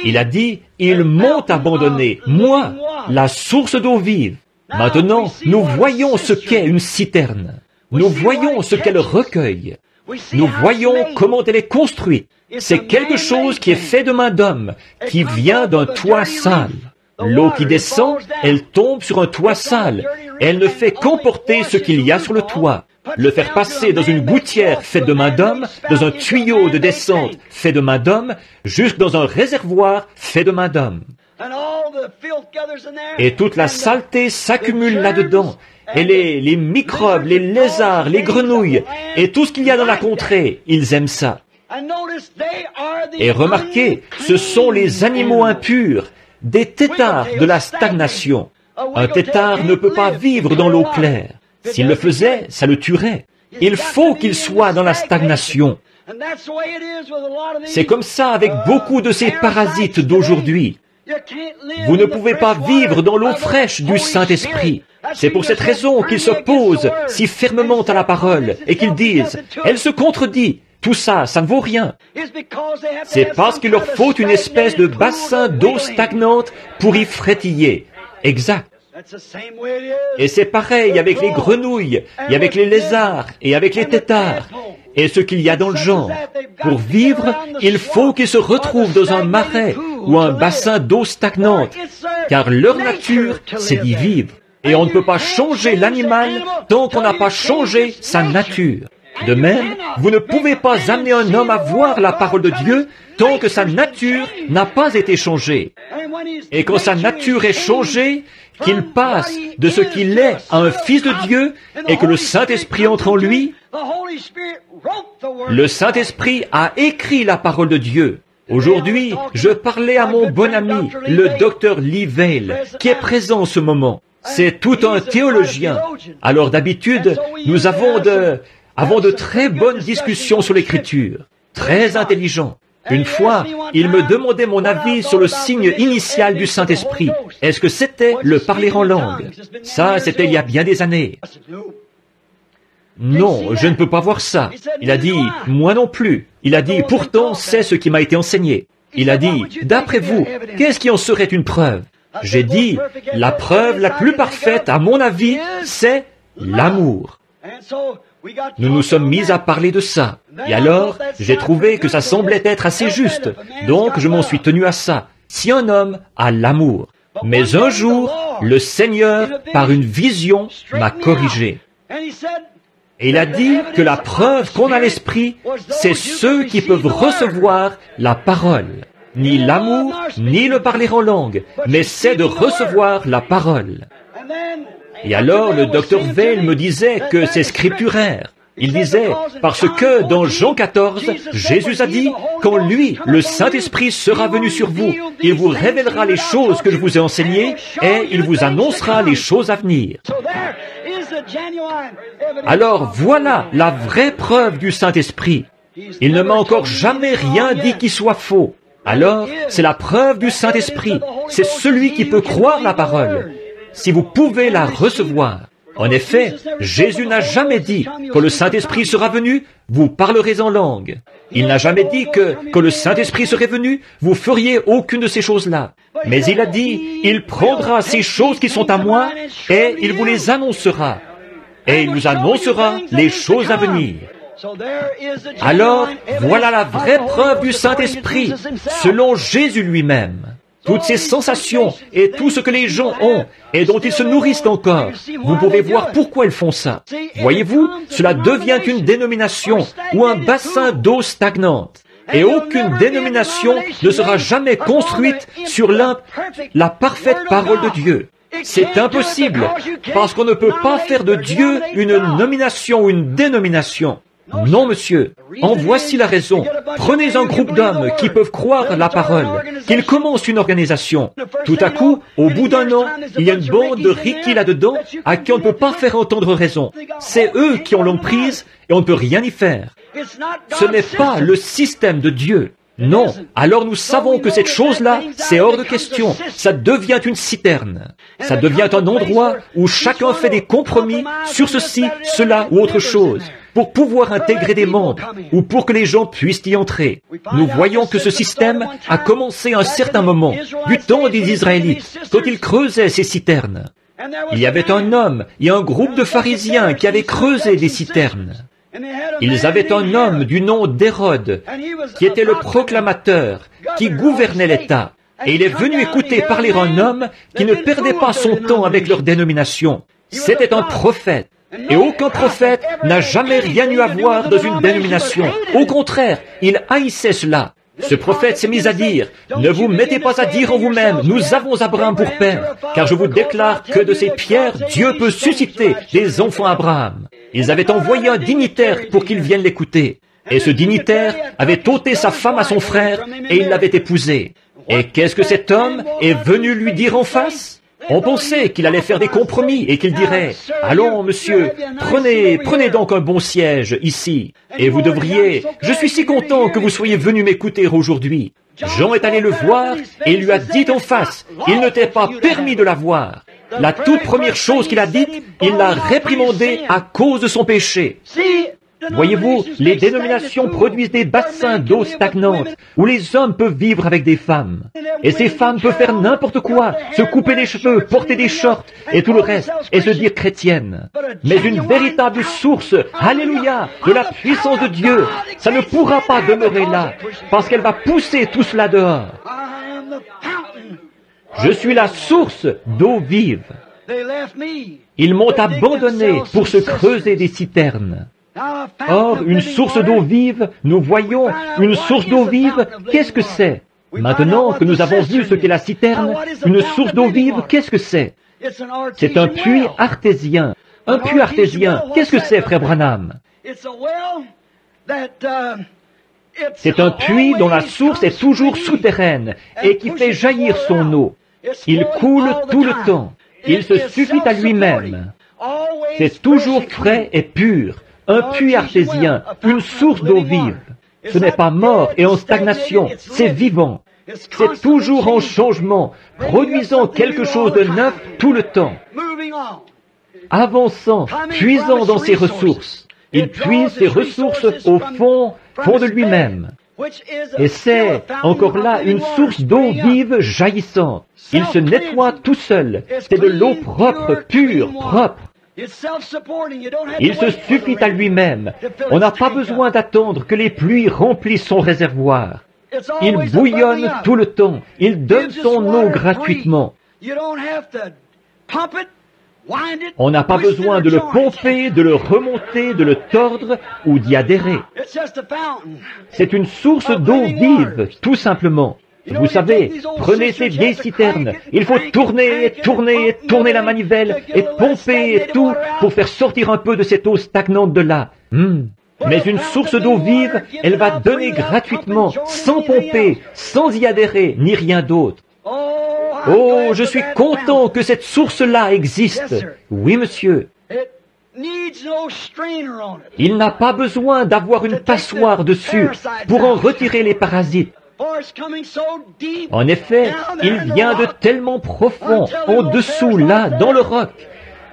Il a dit, ils m'ont abandonné, moi, la source d'eau vive. Maintenant, nous voyons ce qu'est une citerne. Nous voyons ce qu'elle recueille. Nous voyons comment elle est construite. C'est quelque chose qui est fait de main d'homme, qui vient d'un toit sale. L'eau qui descend, elle tombe sur un toit sale. Elle ne fait qu'emporter ce qu'il y a sur le toit. Le faire passer dans une gouttière faite de main d'homme, dans un tuyau de descente fait de main d'homme, jusque dans un réservoir fait de main d'homme. Et toute la saleté s'accumule là-dedans. Et les microbes, les lézards, les grenouilles, et tout ce qu'il y a dans la contrée, ils aiment ça. Et remarquez, ce sont les animaux impurs, des têtards de la stagnation. Un têtard ne peut pas vivre dans l'eau claire. S'il le faisait, ça le tuerait. Il faut qu'il soit dans la stagnation. C'est comme ça avec beaucoup de ces parasites d'aujourd'hui. Vous ne pouvez pas vivre dans l'eau fraîche du Saint-Esprit. C'est pour cette raison qu'ils s'opposent si fermement à la parole et qu'ils disent « Elle se contredit ». Tout ça, ça ne vaut rien. C'est parce qu'il leur faut une espèce de bassin d'eau stagnante pour y frétiller. Exact. Et c'est pareil avec les grenouilles, et avec les lézards, et avec les têtards, et ce qu'il y a dans le genre. Pour vivre, il faut qu'ils se retrouvent dans un marais ou un bassin d'eau stagnante, car leur nature, c'est d'y vivre. Et on ne peut pas changer l'animal tant qu'on n'a pas changé sa nature. De même, vous ne pouvez pas amener un homme à voir la parole de Dieu tant que sa nature n'a pas été changée. Et quand sa nature est changée, qu'il passe de ce qu'il est à un fils de Dieu et que le Saint-Esprit entre en lui, le Saint-Esprit a écrit la parole de Dieu. Aujourd'hui, je parlais à mon bon ami, le docteur Lee Vail, qui est présent en ce moment. C'est tout un théologien. Alors d'habitude, nous avons de très bonnes discussions sur l'Écriture, très intelligents. Une fois, il me demandait mon avis sur le signe initial du Saint-Esprit. Est-ce que c'était le parler en langue? Ça, c'était il y a bien des années. Non, je ne peux pas voir ça. Il a dit, moi non plus. Il a dit, pourtant, c'est ce qui m'a été enseigné. Il a dit, d'après vous, qu'est-ce qui en serait une preuve? J'ai dit, la preuve la plus parfaite, à mon avis, c'est l'amour. Nous nous sommes mis à parler de ça. Et alors, j'ai trouvé que ça semblait être assez juste. Donc, je m'en suis tenu à ça. Si un homme a l'amour. Mais un jour, le Seigneur, par une vision, m'a corrigé. Et il a dit que la preuve qu'on a l'esprit, c'est ceux qui peuvent recevoir la parole. Ni l'amour, ni le parler en langue, mais c'est de recevoir la parole. Et alors, le docteur Vail me disait que c'est scripturaire. Il disait, parce que dans Jean 14, Jésus a dit, quand lui, le Saint-Esprit, sera venu sur vous, il vous révélera les choses que je vous ai enseignées et il vous annoncera les choses à venir. Alors voilà la vraie preuve du Saint-Esprit. Il ne m'a encore jamais rien dit qui soit faux. Alors, c'est la preuve du Saint-Esprit. C'est celui qui peut croire la parole. Si vous pouvez la recevoir. En effet, Jésus n'a jamais dit, quand le Saint-Esprit sera venu, vous parlerez en langue. Il n'a jamais dit que, quand le Saint-Esprit serait venu, vous feriez aucune de ces choses-là. Mais il a dit, il prendra ces choses qui sont à moi, et il vous les annoncera. Et il vous annoncera les choses à venir. Alors, voilà la vraie preuve du Saint-Esprit, selon Jésus lui-même. Toutes ces sensations et tout ce que les gens ont et dont ils se nourrissent encore, vous pouvez voir pourquoi ils font ça. Voyez-vous, cela devient une dénomination ou un bassin d'eau stagnante. Et aucune dénomination ne sera jamais construite sur la parfaite parole de Dieu. C'est impossible, parce qu'on ne peut pas faire de Dieu une nomination ou une dénomination. Non, monsieur. En voici la raison. Prenez un groupe d'hommes qui peuvent croire la parole, qu'ils commencent une organisation. Tout à coup, au bout d'un an, il y a une bande de Ricky là-dedans à qui on ne peut pas faire entendre raison. C'est eux qui ont l'emprise et on ne peut rien y faire. Ce n'est pas le système de Dieu. Non, alors nous savons que cette chose-là, c'est hors de question. Ça devient une citerne. Ça devient un endroit où chacun fait des compromis sur ceci, cela ou autre chose, pour pouvoir intégrer des membres, ou pour que les gens puissent y entrer. Nous voyons que ce système a commencé à un certain moment, du temps des Israélites, quand ils creusaient ces citernes. Il y avait un homme et un groupe de pharisiens qui avaient creusé des citernes. Ils avaient un homme du nom d'Hérode, qui était le proclamateur, qui gouvernait l'État. Et il est venu écouter parler un homme qui ne perdait pas son temps avec leur dénomination. C'était un prophète. Et aucun prophète n'a jamais rien eu à voir dans une dénomination. Au contraire, il haïssait cela. Ce prophète s'est mis à dire, « Ne vous mettez pas à dire en vous-même, nous avons Abraham pour père, car je vous déclare que de ces pierres, Dieu peut susciter des enfants à Abraham. » Ils avaient envoyé un dignitaire pour qu'il vienne l'écouter. Et ce dignitaire avait ôté sa femme à son frère et il l'avait épousée. Et qu'est-ce que cet homme est venu lui dire en face? On pensait qu'il allait faire des compromis et qu'il dirait, « Allons, monsieur, prenez donc un bon siège ici. Et vous devriez, je suis si content que vous soyez venu m'écouter aujourd'hui. » Jean est allé le voir et il lui a dit en face, il ne t'est pas permis de la voir. La toute première chose qu'il a dite, il l'a réprimandé à cause de son péché. Voyez-vous, les dénominations produisent des bassins d'eau stagnante où les hommes peuvent vivre avec des femmes. Et ces femmes peuvent faire n'importe quoi, se couper les cheveux, porter des shorts et tout le reste, et se dire chrétiennes. Mais une véritable source, alléluia, de la puissance de Dieu, ça ne pourra pas demeurer là, parce qu'elle va pousser tout cela dehors. Je suis la source d'eau vive. Ils m'ont abandonné pour se creuser des citernes. Or, une source d'eau vive, nous voyons, une source d'eau vive, qu'est-ce que c'est? Maintenant que nous avons vu ce qu'est la citerne, une source d'eau vive, qu'est-ce que c'est? C'est un puits artésien. Un puits artésien, qu'est-ce que c'est, frère Branham? C'est un puits dont la source est toujours souterraine et qui fait jaillir son eau. Il coule tout le temps. Il se suffit à lui-même. C'est toujours frais et pur. Un puits artésien, une source d'eau vive. Ce n'est pas mort et en stagnation, c'est vivant. C'est toujours en changement, produisant quelque chose de neuf tout le temps. Avançant, puisant dans ses ressources. Il puise ses ressources au fond de lui-même. Et c'est, encore là, une source d'eau vive jaillissante. Il se nettoie tout seul. C'est de l'eau propre, pure, propre. Il se suffit à lui-même. On n'a pas besoin d'attendre que les pluies remplissent son réservoir. Il bouillonne tout le temps. Il donne son eau gratuitement. On n'a pas besoin de le pomper, de le remonter, de le tordre ou d'y adhérer. C'est une source d'eau vive, tout simplement. Vous savez, prenez ces vieilles citernes. Il faut tourner et tourner et tourner la manivelle et pomper et tout pour faire sortir un peu de cette eau stagnante de là. Mais une source d'eau vive, elle va donner gratuitement, sans pomper, sans y adhérer, ni rien d'autre. Oh, je suis content que cette source-là existe. Oui, monsieur. Il n'a pas besoin d'avoir une passoire dessus pour en retirer les parasites. En effet, il vient de tellement profond, en dessous, là, dans le roc,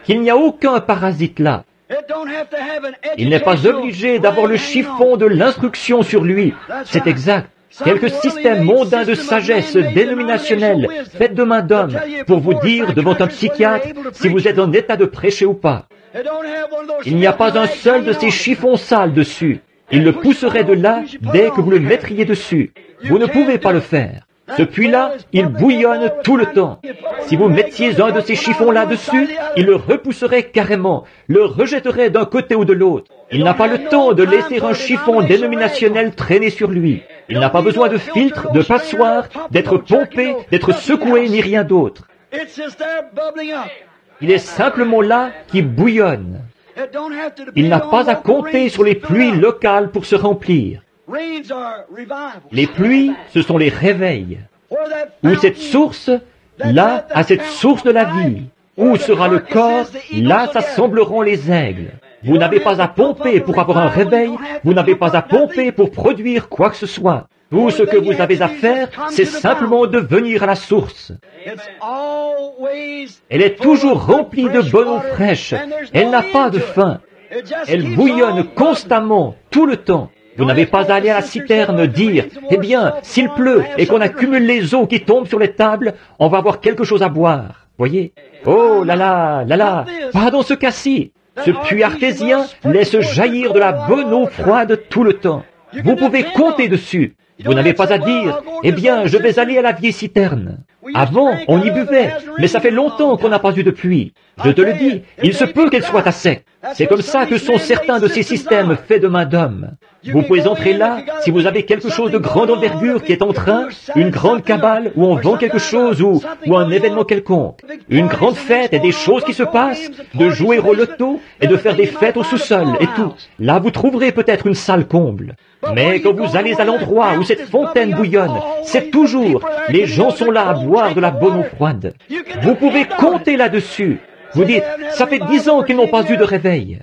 qu'il n'y a aucun parasite là. Il n'est pas obligé d'avoir le chiffon de l'instruction sur lui. C'est exact. Quelques systèmes mondains de sagesse dénominationnelle, faits de main d'homme, pour vous dire devant un psychiatre si vous êtes en état de prêcher ou pas. Il n'y a pas un seul de ces chiffons sales dessus. Il le pousserait de là dès que vous le mettriez dessus. Vous ne pouvez pas le faire. Ce puits-là, il bouillonne tout le temps. Si vous mettiez un de ces chiffons-là dessus, il le repousserait carrément, le rejetterait d'un côté ou de l'autre. Il n'a pas le temps de laisser un chiffon dénominationnel traîner sur lui. Il n'a pas besoin de filtre, de passoire, d'être pompé, d'être secoué, ni rien d'autre. Il est simplement là qui bouillonne. Il n'a pas à compter sur les pluies locales pour se remplir. Les pluies, ce sont les réveils. Où cette source, là, à cette source de la vie. Où sera le corps, là s'assembleront les aigles. Vous n'avez pas à pomper pour avoir un réveil, vous n'avez pas à pomper pour produire quoi que ce soit. Tout ce que vous avez à faire, c'est simplement de venir à la source. Elle est toujours remplie de bonne eau fraîche. Elle n'a pas de faim. Elle bouillonne constamment, tout le temps. Vous n'avez pas à aller à la citerne dire, eh bien, s'il pleut et qu'on accumule les eaux qui tombent sur les tables, on va avoir quelque chose à boire. Voyez? Oh là là, là là, pas dans ce cas-ci. Ce puits artésien laisse jaillir de la bonne eau froide tout le temps. Vous pouvez compter dessus. Vous n'avez pas à dire, eh bien, je vais aller à la vieille citerne. Avant, on y buvait, mais ça fait longtemps qu'on n'a pas eu de pluie. Je te le dis, il se peut qu'elle soit à sec. C'est comme ça que sont certains de ces systèmes faits de main d'homme. Vous pouvez entrer là si vous avez quelque chose de grande envergure qui est en train, une grande cabale où on vend quelque chose ou un événement quelconque. Une grande fête et des choses qui se passent, de jouer au loto et de faire des fêtes au sous-sol et tout. Là, vous trouverez peut-être une salle comble. Mais quand vous allez à l'endroit où cette fontaine bouillonne, c'est toujours, les gens sont là à boire de la bonne eau froide. Vous pouvez compter là-dessus. Vous dites, ça fait 10 ans qu'ils n'ont pas eu de réveil.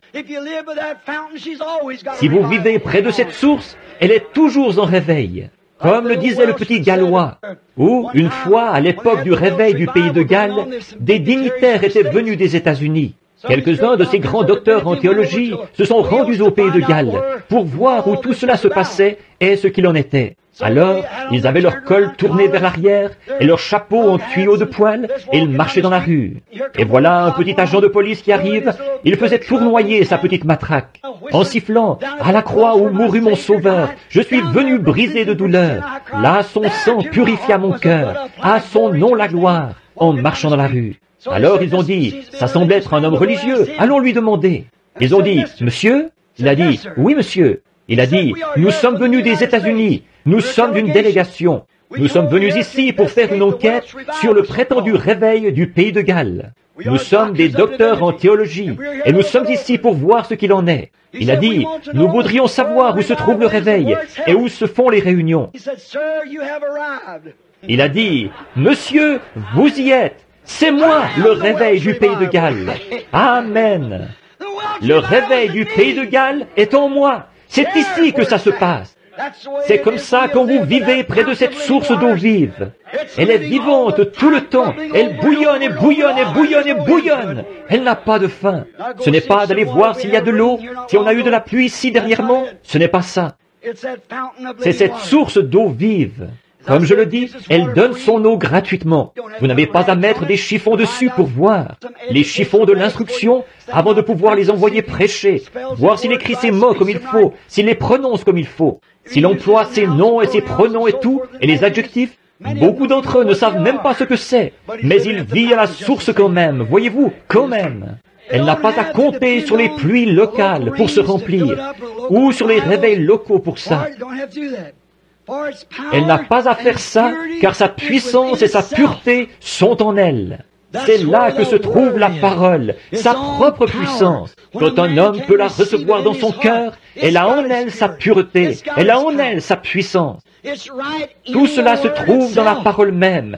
Si vous vivez près de cette source, elle est toujours en réveil. Comme le disait le petit Gallois, où, une fois, à l'époque du réveil du pays de Galles, des dignitaires étaient venus des États-Unis. Quelques-uns de ces grands docteurs en théologie se sont rendus au pays de Galles pour voir où tout cela se passait et ce qu'il en était. Alors, ils avaient leur col tourné vers l'arrière et leur chapeau en tuyau de poil et ils marchaient dans la rue. Et voilà un petit agent de police qui arrive, il faisait tournoyer sa petite matraque en sifflant « À la croix où mourut mon sauveur, je suis venu briser de douleur. Là son sang purifia mon cœur, à son nom la gloire » en marchant dans la rue. Alors ils ont dit, ça semble être un homme religieux, allons lui demander. Ils ont dit, monsieur? Il a dit, oui monsieur. Il a dit, nous sommes venus des États-Unis, nous sommes d'une délégation. Nous sommes venus ici pour faire une enquête sur le prétendu réveil du pays de Galles. Nous sommes des docteurs en théologie et nous sommes ici pour voir ce qu'il en est. Il a dit, nous voudrions savoir où se trouve le réveil et où se font les réunions. Il a dit, monsieur, vous y êtes. C'est moi, le réveil du pays de Galles. Amen. Le réveil du pays de Galles est en moi. C'est ici que ça se passe. C'est comme ça quand vous vivez près de cette source d'eau vive. Elle est vivante tout le temps. Elle bouillonne et bouillonne et bouillonne et bouillonne. Elle n'a pas de fin. Ce n'est pas d'aller voir s'il y a de l'eau, si on a eu de la pluie ici dernièrement. Ce n'est pas ça. C'est cette source d'eau vive. Comme je le dis, elle donne son eau gratuitement. Vous n'avez pas à mettre des chiffons dessus pour voir. Les chiffons de l'instruction, avant de pouvoir les envoyer prêcher, voir s'il écrit ses mots comme il faut, s'il les prononce comme il faut, s'il emploie ses noms et ses pronoms et tout, et les adjectifs. Beaucoup d'entre eux ne savent même pas ce que c'est, mais il vit à la source quand même, voyez-vous, quand même. Elle n'a pas à compter sur les pluies locales pour se remplir, ou sur les réveils locaux pour ça. Elle n'a pas à faire ça, car sa puissance et sa pureté sont en elle. C'est là que se trouve la parole, sa propre puissance. Quand un homme peut la recevoir dans son cœur, elle a en elle sa pureté, elle a en elle sa puissance. Tout cela se trouve dans la parole même,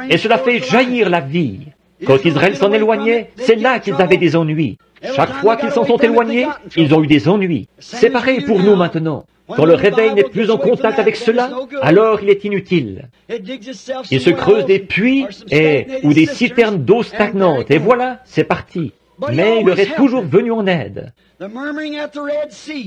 et cela fait jaillir la vie. Quand Israël s'en éloignait, c'est là qu'ils avaient des ennuis. Chaque fois qu'ils s'en sont éloignés, ils ont eu des ennuis. C'est pareil pour nous maintenant. Quand le réveil n'est plus en contact avec cela, alors il est inutile. Il se creuse des puits ou des citernes d'eau stagnante, et voilà, c'est parti. Mais il leur est toujours venu en aide.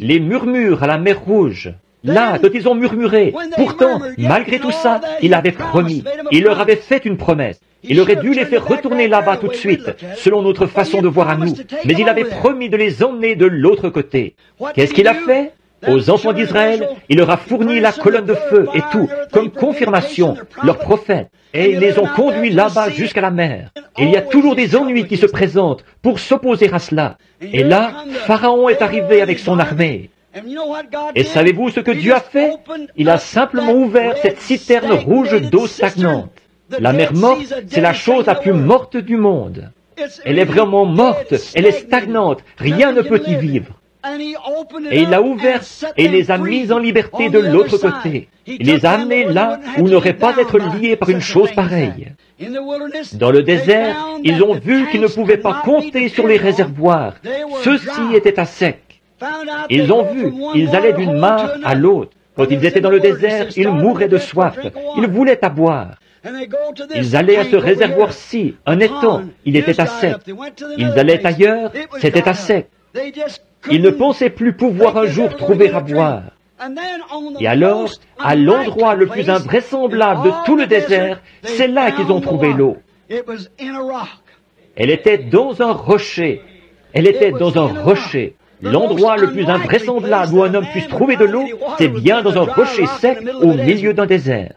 Les murmures à la mer Rouge, là, quand ils ont murmuré, pourtant, malgré tout ça, il avait promis, il leur avait fait une promesse. Il aurait dû les faire retourner là-bas tout de suite, selon notre façon de voir à nous, mais il avait promis de les emmener de l'autre côté. Qu'est-ce qu'il a fait? Aux enfants d'Israël, il leur a fourni la colonne de feu et tout, comme confirmation, leurs prophètes, et ils les ont conduits là-bas jusqu'à la mer. Et il y a toujours des ennuis qui se présentent pour s'opposer à cela. Et là, Pharaon est arrivé avec son armée. Et savez-vous ce que Dieu a fait? Il a simplement ouvert cette citerne rouge d'eau stagnante. La mer morte, c'est la chose la plus morte du monde. Elle est vraiment morte, elle est stagnante, rien ne peut y vivre. Et il l'a ouverte et il les a mis en liberté de l'autre côté. Il les a amenés là où ils n'auraient pas d'être liés par une chose pareille. Dans le désert, ils ont vu qu'ils ne pouvaient pas compter sur les réservoirs. Ceux-ci étaient à sec. Ils ont vu, ils allaient d'une mare à l'autre. Quand ils étaient dans le désert, ils mouraient de soif. Ils voulaient à boire. Ils allaient à ce réservoir-ci, un étang, il était à sec. Ils allaient ailleurs, c'était à sec. Ils ne pensaient plus pouvoir un jour trouver à boire. Et alors, à l'endroit le plus invraisemblable de tout le désert, c'est là qu'ils ont trouvé l'eau. Elle était dans un rocher. Elle était dans un rocher. L'endroit le plus invraisemblable où un homme puisse trouver de l'eau, c'est bien dans un rocher sec au milieu d'un désert.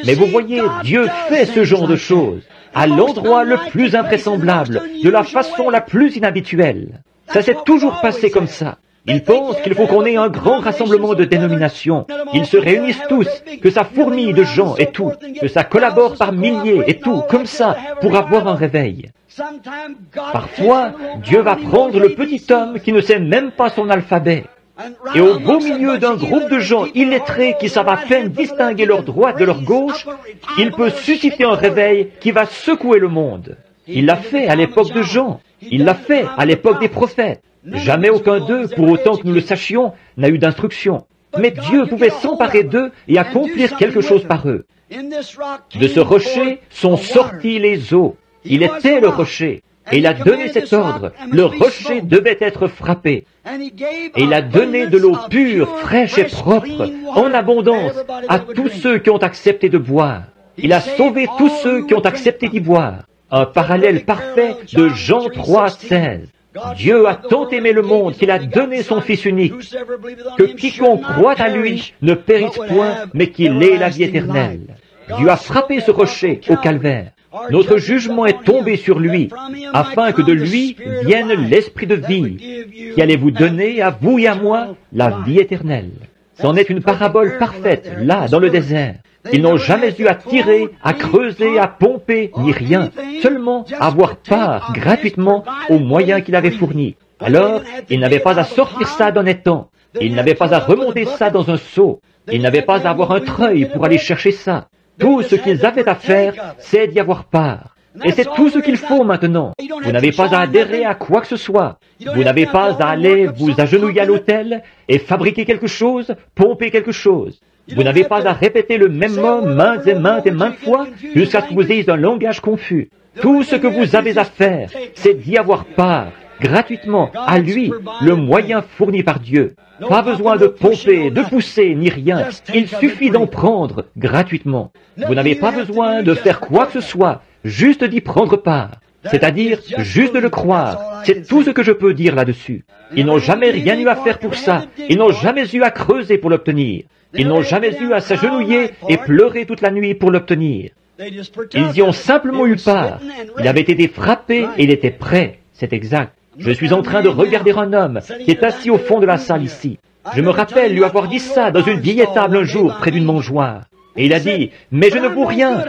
Mais vous voyez, Dieu fait ce genre de choses, à l'endroit le plus invraisemblable, de la façon la plus inhabituelle. Ça s'est toujours passé comme ça. Ils pensent qu'il faut qu'on ait un grand rassemblement de dénominations. Ils se réunissent tous, que ça fourmille de gens et tout, que ça collabore par milliers et tout, comme ça, pour avoir un réveil. Parfois, Dieu va prendre le petit homme qui ne sait même pas son alphabet. Et au beau milieu d'un groupe de gens illettrés qui savent à peine distinguer leur droite de leur gauche, il peut susciter un réveil qui va secouer le monde. Il l'a fait à l'époque de Jean. Il l'a fait à l'époque des prophètes. Jamais aucun d'eux, pour autant que nous le sachions, n'a eu d'instruction. Mais Dieu pouvait s'emparer d'eux et accomplir quelque chose par eux. De ce rocher sont sortis les eaux. Il était le rocher. Et il a donné cet ordre. Le rocher devait être frappé. Et il a donné de l'eau pure, fraîche et propre, en abondance, à tous ceux qui ont accepté de boire. Il a sauvé tous ceux qui ont accepté d'y boire. Un parallèle parfait de Jean 3, 16. Dieu a tant aimé le monde qu'il a donné son Fils unique, que quiconque croit à lui ne périsse point, mais qu'il ait la vie éternelle. Dieu a frappé ce rocher au calvaire. Notre jugement est tombé sur lui, afin que de lui vienne l'esprit de vie, qui allait vous donner, à vous et à moi, la vie éternelle. C'en est une parabole parfaite, là, dans le désert. Ils n'ont jamais eu à tirer, à creuser, à pomper, ni rien, seulement avoir part gratuitement aux moyens qu'il avait fournis. Alors, ils n'avaient pas à sortir ça d'un étang, ils n'avaient pas à remonter ça dans un seau, ils n'avaient pas à avoir un treuil pour aller chercher ça. Tout ce qu'ils avaient à faire, c'est d'y avoir part. Et c'est tout ce qu'il faut maintenant. Vous n'avez pas à adhérer à quoi que ce soit. Vous n'avez pas à aller vous agenouiller à l'autel et fabriquer quelque chose, pomper quelque chose. Vous n'avez pas à répéter le même mot maintes et maintes fois jusqu'à ce que vous ayez un langage confus. Tout ce que vous avez à faire, c'est d'y avoir part, gratuitement, à lui, le moyen fourni par Dieu. Pas besoin de pomper, de pousser, ni rien. Il suffit d'en prendre gratuitement. Vous n'avez pas besoin de faire quoi que ce soit, juste d'y prendre part. C'est-à-dire juste de le croire. C'est tout ce que je peux dire là-dessus. Ils n'ont jamais rien eu à faire pour ça. Ils n'ont jamais eu à creuser pour l'obtenir. Ils n'ont jamais eu à s'agenouiller et pleurer toute la nuit pour l'obtenir. Ils y ont simplement eu part. Il avait été frappé et il était prêt. C'est exact. Je suis en train de regarder un homme qui est assis au fond de la salle ici. Je me rappelle lui avoir dit ça dans une vieille table un jour près d'une mangeoire. Et il a dit, « Mais je ne vaux rien. »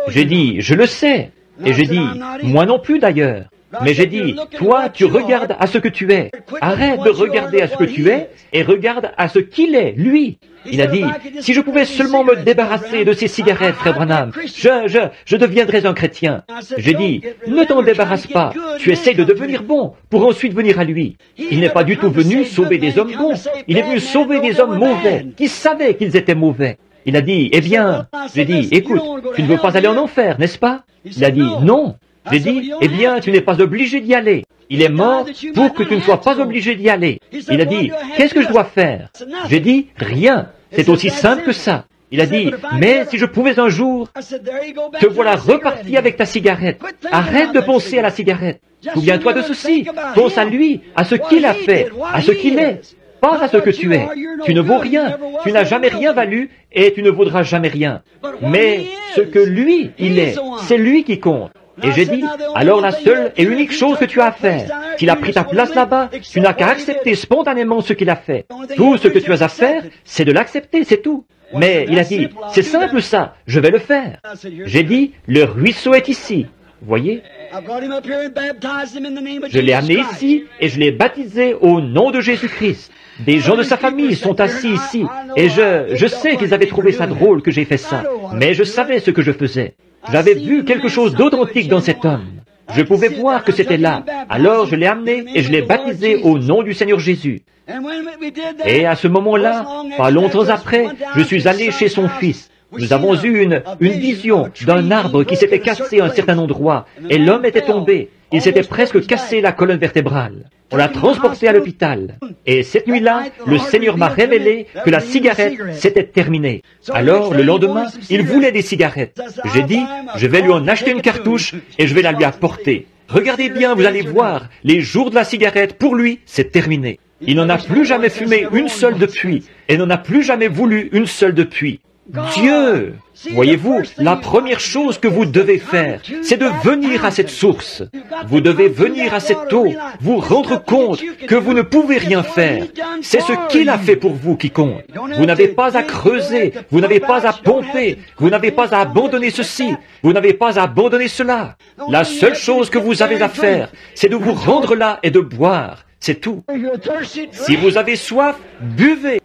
J'ai dit, « Je le sais. » Et j'ai dit, « Moi non plus d'ailleurs. » Mais j'ai dit, toi, tu regardes à ce que tu es. Arrête de regarder à ce que tu es et regarde à ce qu'il est, lui. Il a dit, si je pouvais seulement me débarrasser de ces cigarettes, frère Branham, je deviendrais un chrétien. J'ai dit, ne t'en débarrasse pas. Tu essaies de devenir bon pour ensuite venir à lui. Il n'est pas du tout venu sauver des hommes bons. Il est venu sauver des hommes mauvais qui savaient qu'ils étaient mauvais. Il a dit, eh bien, j'ai dit, écoute, tu ne veux pas aller en enfer, n'est-ce pas? Il a dit, non. J'ai dit, eh bien, tu n'es pas obligé d'y aller. Il est mort pour que tu ne sois pas obligé d'y aller. Il a dit, qu'est-ce que je dois faire? J'ai dit, rien. C'est aussi simple que ça. Il a dit, mais si je pouvais un jour, te voilà reparti avec ta cigarette. Arrête de penser à la cigarette. Souviens-toi de ceci. Pense à lui, à ce qu'il a fait, à ce qu'il est. pas à ce que tu es. Tu ne vaux rien, tu n'as jamais rien valu et tu ne vaudras jamais rien. Mais ce que lui, il est, c'est lui qui compte. Et j'ai dit, alors la seule et unique chose que tu as à faire, s'il a pris ta place là-bas, tu n'as qu'à accepter spontanément ce qu'il a fait. Tout ce que tu as à faire, c'est de l'accepter, c'est tout. Mais il a dit, c'est simple ça, je vais le faire. J'ai dit, le ruisseau est ici. Voyez? Je l'ai amené ici et je l'ai baptisé au nom de Jésus-Christ. Des gens de sa famille sont assis ici et je sais qu'ils avaient trouvé ça drôle que j'ai fait ça, mais je savais ce que je faisais. J'avais vu quelque chose d'authentique dans cet homme. Je pouvais voir que c'était là. Alors je l'ai amené et je l'ai baptisé au nom du Seigneur Jésus. Et à ce moment-là, pas longtemps après, je suis allé chez son fils. Nous avons eu une vision d'un arbre qui s'était cassé à un certain endroit, et l'homme était tombé. Il s'était presque cassé la colonne vertébrale. On l'a transporté à l'hôpital. Et cette nuit-là, le Seigneur m'a révélé que la cigarette s'était terminée. Alors, le lendemain, il voulait des cigarettes. J'ai dit, je vais lui en acheter une cartouche et je vais la lui apporter. Regardez bien, vous allez voir, les jours de la cigarette, pour lui, c'est terminé. Il n'en a plus jamais fumé une seule depuis, et n'en a plus jamais voulu une seule depuis. Dieu! Voyez-vous, la première chose que vous devez faire, c'est de venir à cette source. Vous devez venir à cette eau, vous rendre compte que vous ne pouvez rien faire. C'est ce qu'il a fait pour vous qui compte. Vous n'avez pas à creuser, vous n'avez pas à pomper, vous n'avez pas à abandonner ceci, vous n'avez pas à abandonner cela. La seule chose que vous avez à faire, c'est de vous rendre là et de boire. C'est tout. Si vous avez soif, buvez.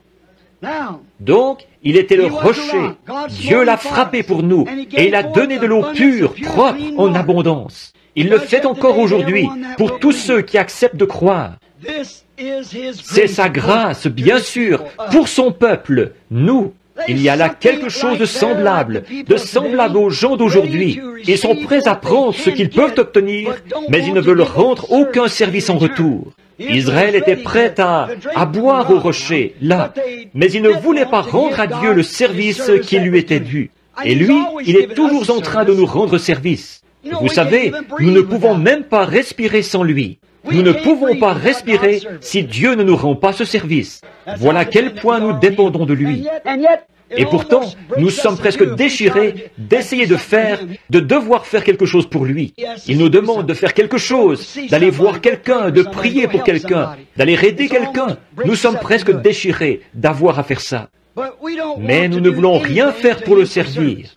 Donc, il était le rocher. Dieu l'a frappé pour nous et il a donné de l'eau pure, propre, en abondance. Il le fait encore aujourd'hui pour tous ceux qui acceptent de croire. C'est sa grâce, bien sûr, pour son peuple, nous. Il y a là quelque chose de semblable aux gens d'aujourd'hui. Ils sont prêts à prendre ce qu'ils peuvent obtenir, mais ils ne veulent rendre aucun service en retour. Israël était prêt à boire au rocher, là, mais il ne voulait pas rendre à Dieu le service qui lui était dû. Et lui, il est toujours en train de nous rendre service. Vous savez, nous ne pouvons même pas respirer sans lui. Nous ne pouvons pas respirer si Dieu ne nous rend pas ce service. Voilà à quel point nous dépendons de lui. Et pourtant, nous sommes presque déchirés d'essayer de devoir faire quelque chose pour lui. Il nous demande de faire quelque chose, d'aller voir quelqu'un, de prier pour quelqu'un, d'aller aider quelqu'un. Nous sommes presque déchirés d'avoir à faire ça. Mais nous ne voulons rien faire pour le servir.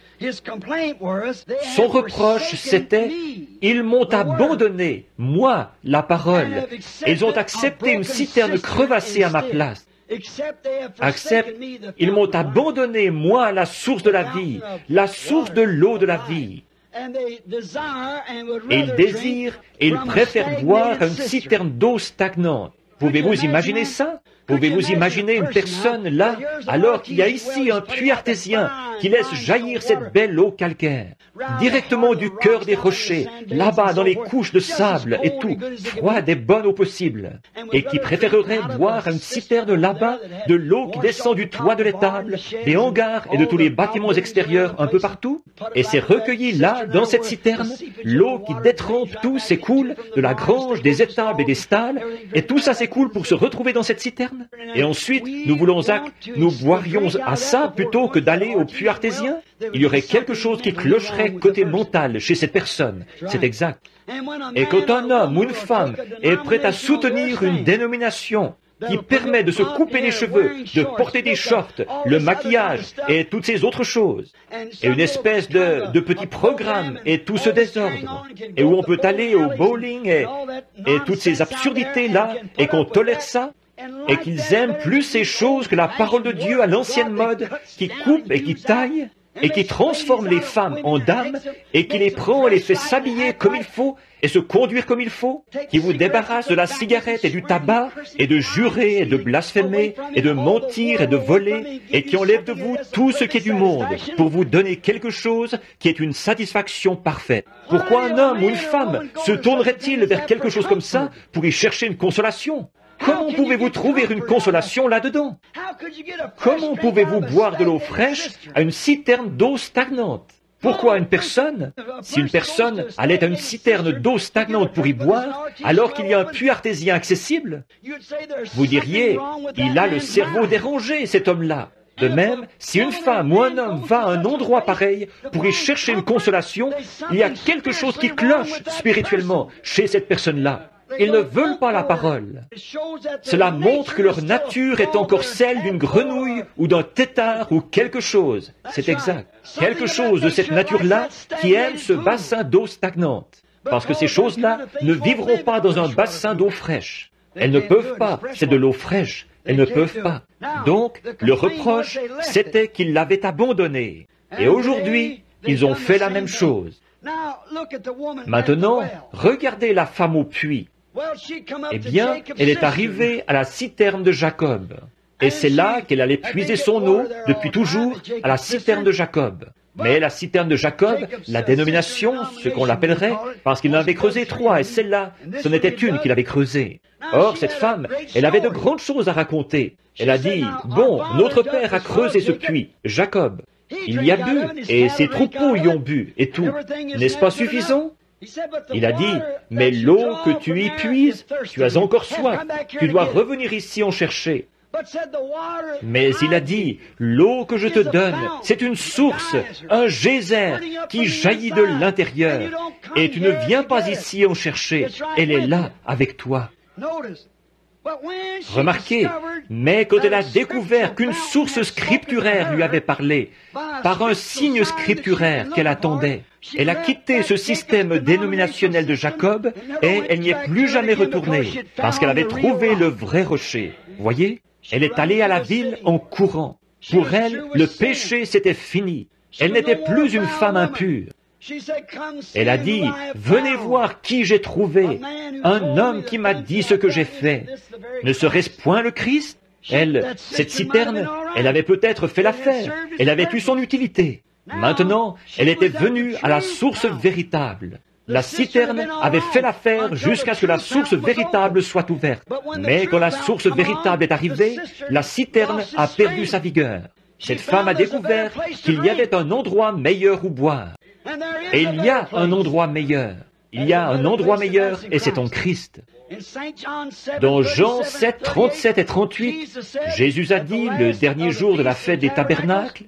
Son reproche, c'était « Ils m'ont abandonné, moi, la parole. Ils ont accepté une citerne crevassée à ma place. Accepte, ils m'ont abandonné, moi, la source de la vie, la source de l'eau de la vie. Et ils désirent et ils préfèrent boire à une citerne d'eau stagnante. Pouvez-vous imaginer ça? Pouvez-vous imaginer une personne là, alors qu'il y a ici un puits artésien qui laisse jaillir cette belle eau calcaire, directement du cœur des rochers, là-bas dans les couches de sable et tout, froide et bonne au possible, et qui préférerait boire à une citerne là-bas de l'eau qui descend du toit de l'étable, des hangars et de tous les bâtiments extérieurs un peu partout, et c'est recueilli là, dans cette citerne, l'eau qui détrempe tout s'écoule de la grange, des étables et des stalles, et tout ça s'écoule pour se retrouver dans cette citerne. Et ensuite, nous boirions à ça plutôt que d'aller au puits artésien. Il y aurait quelque chose qui clocherait côté mental chez cette personne. C'est exact. Et quand un homme ou une femme est prêt à soutenir une dénomination qui permet de se couper les cheveux, de porter des shorts, le maquillage et toutes ces autres choses, et une espèce de petit programme et tout ce désordre, et où on peut aller au bowling et toutes ces absurdités-là, et qu'on tolère ça, et qu'ils aiment plus ces choses que la parole de Dieu à l'ancienne mode, qui coupe et qui taille, et qui transforme les femmes en dames, et qui les prend et les fait s'habiller comme il faut, et se conduire comme il faut, qui vous débarrasse de la cigarette et du tabac, et de jurer et de blasphémer, et de mentir et de voler, et qui enlève de vous tout ce qui est du monde, pour vous donner quelque chose qui est une satisfaction parfaite. Pourquoi un homme ou une femme se tournerait-il vers quelque chose comme ça pour y chercher une consolation? Comment pouvez-vous trouver une consolation là-dedans? Comment pouvez-vous boire de l'eau fraîche à une citerne d'eau stagnante? Pourquoi une personne, si une personne allait à une citerne d'eau stagnante pour y boire, alors qu'il y a un puits artésien accessible, vous diriez, il a le cerveau dérangé, cet homme-là. De même, si une femme ou un homme va à un endroit pareil pour y chercher une consolation, il y a quelque chose qui cloche spirituellement chez cette personne-là. Ils ne veulent pas la parole. Cela montre que leur nature est encore celle d'une grenouille ou d'un tétard ou quelque chose. C'est exact. Quelque chose de cette nature-là qui aime ce bassin d'eau stagnante. Parce que ces choses-là ne vivront pas dans un bassin d'eau fraîche. Elles ne peuvent pas. C'est de l'eau fraîche. Elles ne peuvent pas. Donc, le reproche, c'était qu'ils l'avaient abandonné. Et aujourd'hui, ils ont fait la même chose. Maintenant, regardez la femme au puits. Eh bien, elle est arrivée à la citerne de Jacob. Et c'est là qu'elle allait puiser son eau, depuis toujours, à la citerne de Jacob. Mais la citerne de Jacob, la dénomination, ce qu'on l'appellerait, parce qu'il en avait creusé 3, et celle-là, ce n'était une qu'il avait creusée. Or, cette femme, elle avait de grandes choses à raconter. Elle a dit, « Bon, notre père a creusé ce puits, Jacob. Il y a bu, et ses troupeaux y ont bu, et tout. N'est-ce pas suffisant ?» Il a dit, « Mais l'eau que tu y puises, tu as encore soif. Tu dois revenir ici en chercher. » Mais il a dit, « L'eau que je te donne, c'est une source, un geyser qui jaillit de l'intérieur. Et tu ne viens pas ici en chercher. Elle est là avec toi. » Remarquez, mais quand elle a découvert qu'une source scripturaire lui avait parlé, par un signe scripturaire qu'elle attendait, elle a quitté ce système dénominationnel de Jacob et elle n'y est plus jamais retournée, parce qu'elle avait trouvé le vrai rocher. Voyez, elle est allée à la ville en courant. Pour elle, le péché c'était fini. Elle n'était plus une femme impure. Elle a dit, « Venez voir qui j'ai trouvé, un homme qui m'a dit ce que j'ai fait. Ne serait-ce point le Christ ?» Elle, cette citerne, elle avait peut-être fait l'affaire, elle avait eu son utilité. Maintenant, elle était venue à la source véritable. La citerne avait fait l'affaire jusqu'à ce que la source véritable soit ouverte. Mais quand la source véritable est arrivée, la citerne a perdu sa vigueur. Cette femme a découvert qu'il y avait un endroit meilleur où boire. Et il y a un endroit meilleur. Il y a un endroit meilleur et c'est en Christ. Dans Jean 7, 37 et 38, Jésus a dit, le dernier jour de la fête des tabernacles,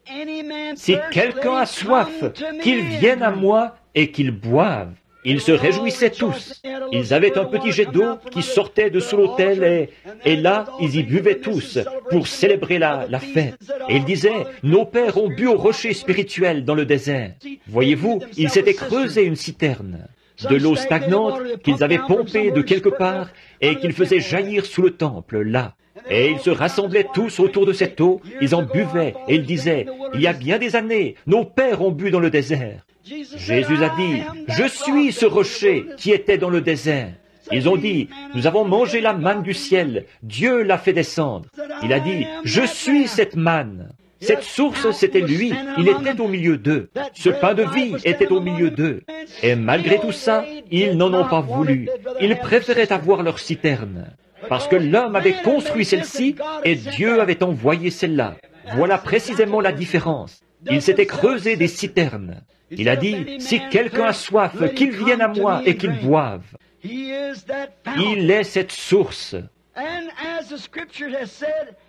« Si quelqu'un a soif, qu'il vienne à moi et qu'il boive. » Ils se réjouissaient tous. Ils avaient un petit jet d'eau qui sortait de sous l'autel et là, ils y buvaient tous pour célébrer la fête. Et ils disaient, nos pères ont bu au rocher spirituel dans le désert. Voyez-vous, ils s'étaient creusé une citerne de l'eau stagnante qu'ils avaient pompée de quelque part et qu'ils faisaient jaillir sous le temple, là. Et ils se rassemblaient tous autour de cette eau, ils en buvaient et ils disaient, il y a bien des années, nos pères ont bu dans le désert. Jésus a dit, « Je suis ce rocher qui était dans le désert. » Ils ont dit, « Nous avons mangé la manne du ciel, Dieu l'a fait descendre. » Il a dit, « Je suis cette manne. » Cette source, c'était lui, il était au milieu d'eux. Ce pain de vie était au milieu d'eux. Et malgré tout ça, ils n'en ont pas voulu. Ils préféraient avoir leur citerne. Parce que l'homme avait construit celle-ci et Dieu avait envoyé celle-là. Voilà précisément la différence. Il s'était creusé des citernes. Il a dit, si quelqu'un a soif, qu'il vienne à moi et qu'il boive. Il est cette source.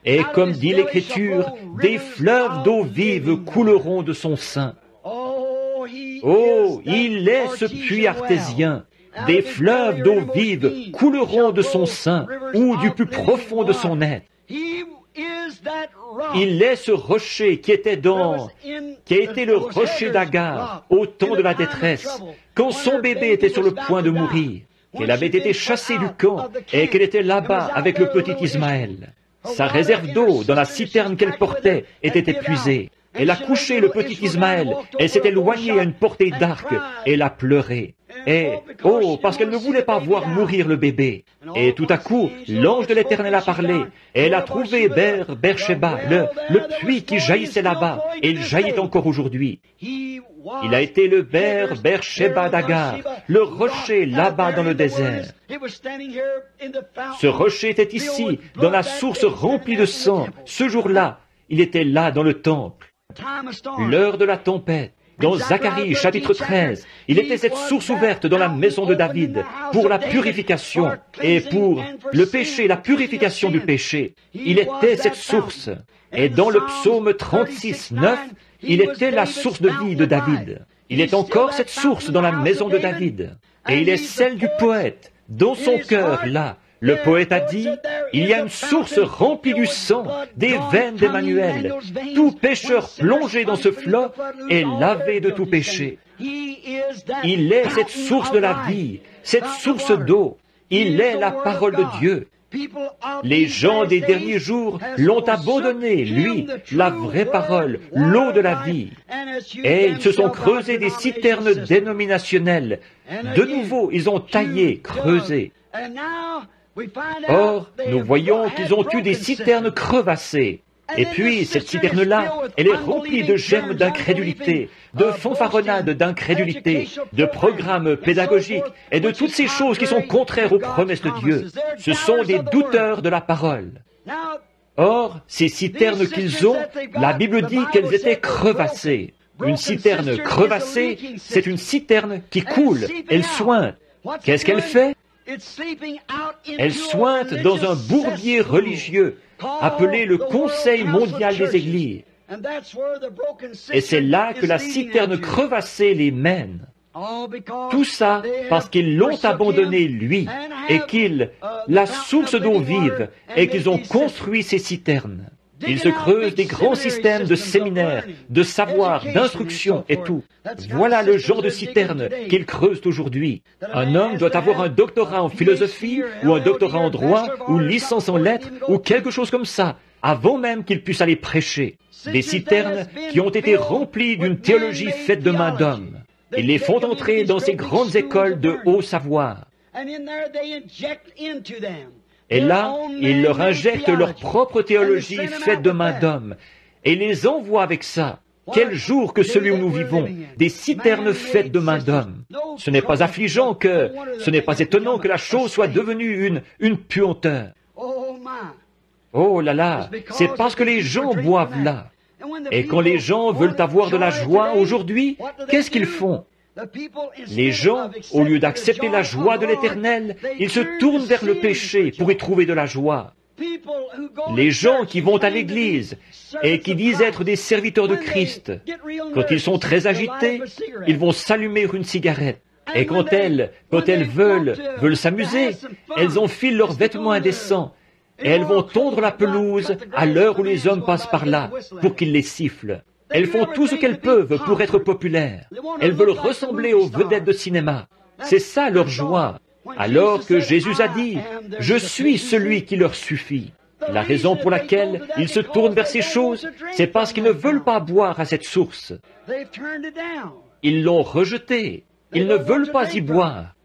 Et comme dit l'Écriture, des fleuves d'eau vive couleront de son sein. Oh, il est ce puits artésien. Des fleuves d'eau vive couleront de son sein ou du plus profond de son être. Il est ce rocher qui a été le rocher d'Agar au temps de la détresse, quand son bébé était sur le point de mourir, qu'elle avait été chassée du camp et qu'elle était là-bas avec le petit Ismaël. Sa réserve d'eau dans la citerne qu'elle portait était épuisée. Elle a couché le petit Ismaël, elle s'est éloignée à une portée d'arc, et elle a pleuré. Et, parce qu'elle ne voulait pas voir mourir le bébé. Et tout à coup, l'ange de l'Éternel a parlé, et elle a trouvé Beersheba, le puits qui jaillissait là-bas, et il jaillit encore aujourd'hui. Il a été le Beersheba d'Agar, le rocher là-bas dans le désert. Ce rocher était ici, dans la source remplie de sang. Ce jour-là, il était là dans le temple. L'heure de la tempête. Dans Zacharie chapitre 13, il était cette source ouverte dans la maison de David pour la purification et pour le péché, la purification du péché. Il était cette source. Et dans le psaume 36, 9, il était la source de vie de David. Il est encore cette source dans la maison de David. Et il est celle du poète, dans son cœur, là. Le poète a dit, il y a une source remplie du sang, des veines d'Emmanuel. Tout pécheur plongé dans ce flot est lavé de tout péché. Il est cette source de la vie, cette source d'eau. Il est la parole de Dieu. Les gens des derniers jours l'ont abandonné, lui, la vraie parole, l'eau de la vie. Et ils se sont creusés des citernes dénominationnelles. De nouveau, ils ont taillé, creusé. Or, nous voyons qu'ils ont eu des citernes crevassées. Et puis, cette citerne-là, elle est remplie de germes d'incrédulité, de fanfaronnades d'incrédulité, de programmes pédagogiques et de toutes ces choses qui sont contraires aux promesses de Dieu. Ce sont des douteurs de la parole. Or, ces citernes qu'ils ont, la Bible dit qu'elles étaient crevassées. Une citerne crevassée, c'est une citerne qui coule, elle sointe. Qu'est-ce qu'elle fait? Elle sointe dans un bourbier religieux appelé le Conseil mondial des Églises. Et c'est là que la citerne crevassée les mène. Tout ça parce qu'ils l'ont abandonné, lui, et qu'ils, la source d'eau vive, et qu'ils ont construit ces citernes. Ils se creusent des grands systèmes de séminaires, de savoir, d'instruction et tout. Voilà le genre de citerne qu'ils creusent aujourd'hui. Un homme doit avoir un doctorat en philosophie, ou un doctorat en droit, ou licence en lettres, ou quelque chose comme ça, avant même qu'ils puissent aller prêcher. Des citernes qui ont été remplies d'une théologie faite de main d'homme. Ils les font entrer dans ces grandes écoles de haut savoir. Et là, ils leur injectent leur propre théologie faite de main d'homme, et les envoient avec ça. Quel jour que celui où nous vivons, des citernes faites de main d'homme. Ce n'est pas affligeant ce n'est pas étonnant que la chose soit devenue une puanteur. Oh là là, c'est parce que les gens boivent là. Et quand les gens veulent avoir de la joie aujourd'hui, qu'est-ce qu'ils font? Les gens, au lieu d'accepter la joie de l'Éternel, ils se tournent vers le péché pour y trouver de la joie. Les gens qui vont à l'église et qui disent être des serviteurs de Christ, quand ils sont très agités, ils vont s'allumer une cigarette. Et quand elles veulent s'amuser, elles enfilent leurs vêtements indécents et elles vont tondre la pelouse à l'heure où les hommes passent par là pour qu'ils les sifflent. Elles font tout ce qu'elles peuvent pour être populaires. Elles veulent ressembler aux vedettes de cinéma. C'est ça leur joie. Alors que Jésus a dit, « Je suis celui qui leur suffit ». La raison pour laquelle ils se tournent vers ces choses, c'est parce qu'ils ne veulent pas boire à cette source. Ils l'ont rejetée. Ils ne veulent pas y boire.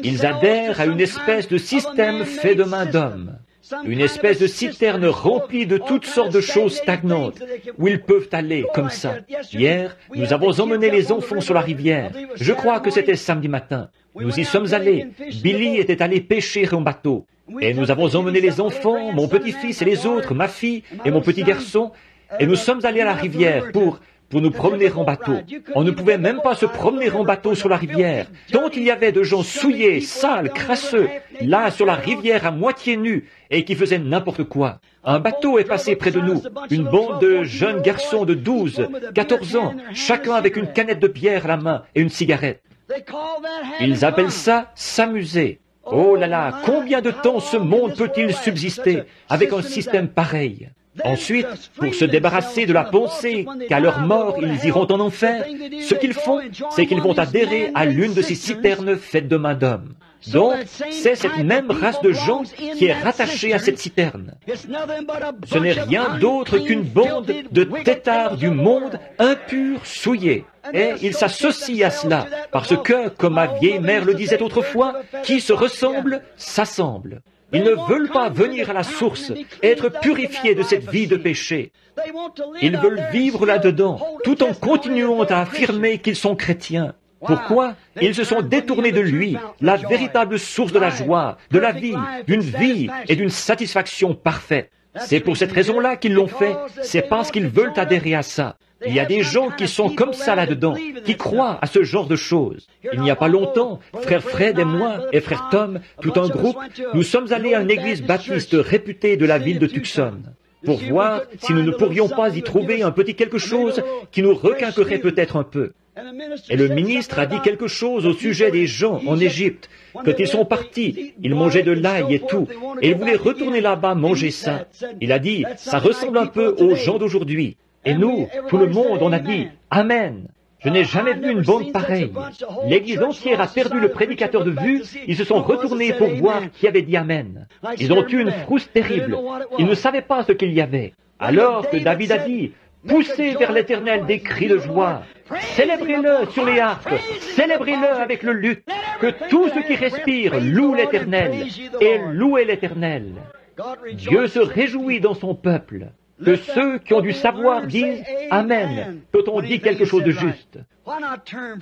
Ils adhèrent à une espèce de système fait de main d'homme. Une espèce de citerne remplie de toutes sortes de choses stagnantes, où ils peuvent aller comme ça. Hier, nous avons emmené les enfants sur la rivière. Je crois que c'était samedi matin. Nous y sommes allés. Billy était allé pêcher en bateau. Et nous avons emmené les enfants, mon petit-fils et les autres, ma fille et mon petit garçon, et nous sommes allés à la rivière pour nous promener en bateau. On ne pouvait même pas se promener en bateau sur la rivière, tant il y avait de gens souillés, sales, crasseux, là sur la rivière à moitié nus, et qui faisaient n'importe quoi. Un bateau est passé près de nous, une bande de jeunes garçons de 12, 14 ans, chacun avec une canette de bière à la main et une cigarette. Ils appellent ça s'amuser. Oh là là, combien de temps ce monde peut-il subsister avec un système pareil? Ensuite, pour se débarrasser de la pensée qu'à leur mort ils iront en enfer, ce qu'ils font, c'est qu'ils vont adhérer à l'une de ces citernes faites de main d'homme. Donc, c'est cette même race de gens qui est rattachée à cette citerne. Ce n'est rien d'autre qu'une bande de têtards du monde impurs, souillés. Et ils s'associent à cela, parce que, comme ma vieille mère le disait autrefois, qui se ressemble, s'assemble. Ils ne veulent pas venir à la source, être purifiés de cette vie de péché. Ils veulent vivre là-dedans, tout en continuant à affirmer qu'ils sont chrétiens. Pourquoi? Ils se sont détournés de lui, la véritable source de la joie, de la vie, d'une vie et d'une satisfaction parfaite. C'est pour cette raison-là qu'ils l'ont fait, c'est parce qu'ils veulent adhérer à ça. Il y a des gens qui sont comme ça là-dedans, qui croient à ce genre de choses. Il n'y a pas longtemps, frère Fred et moi, et frère Tom, tout un groupe, nous sommes allés à une église baptiste réputée de la ville de Tucson, pour voir si nous ne pourrions pas y trouver un petit quelque chose qui nous requinquerait peut-être un peu. Et le ministre a dit quelque chose au sujet des gens en Égypte. Quand ils sont partis, ils mangeaient de l'ail et tout, et ils voulaient retourner là-bas manger ça. Il a dit, ça ressemble un peu aux gens d'aujourd'hui. Et nous, tout le monde, on a dit, Amen. Je n'ai jamais vu une bande pareille. L'église entière a perdu le prédicateur de vue, ils se sont retournés pour voir qui avait dit Amen. Ils ont eu une frousse terrible. Ils ne savaient pas ce qu'il y avait. Alors que David a dit, poussez vers l'Éternel des cris de joie. Célébrez-le sur les harpes, célébrez-le avec le luth, que tout ce qui respire loue l'Éternel, et louez l'Éternel. Dieu se réjouit dans son peuple, que ceux qui ont du savoir disent Amen quand on dit quelque chose de juste.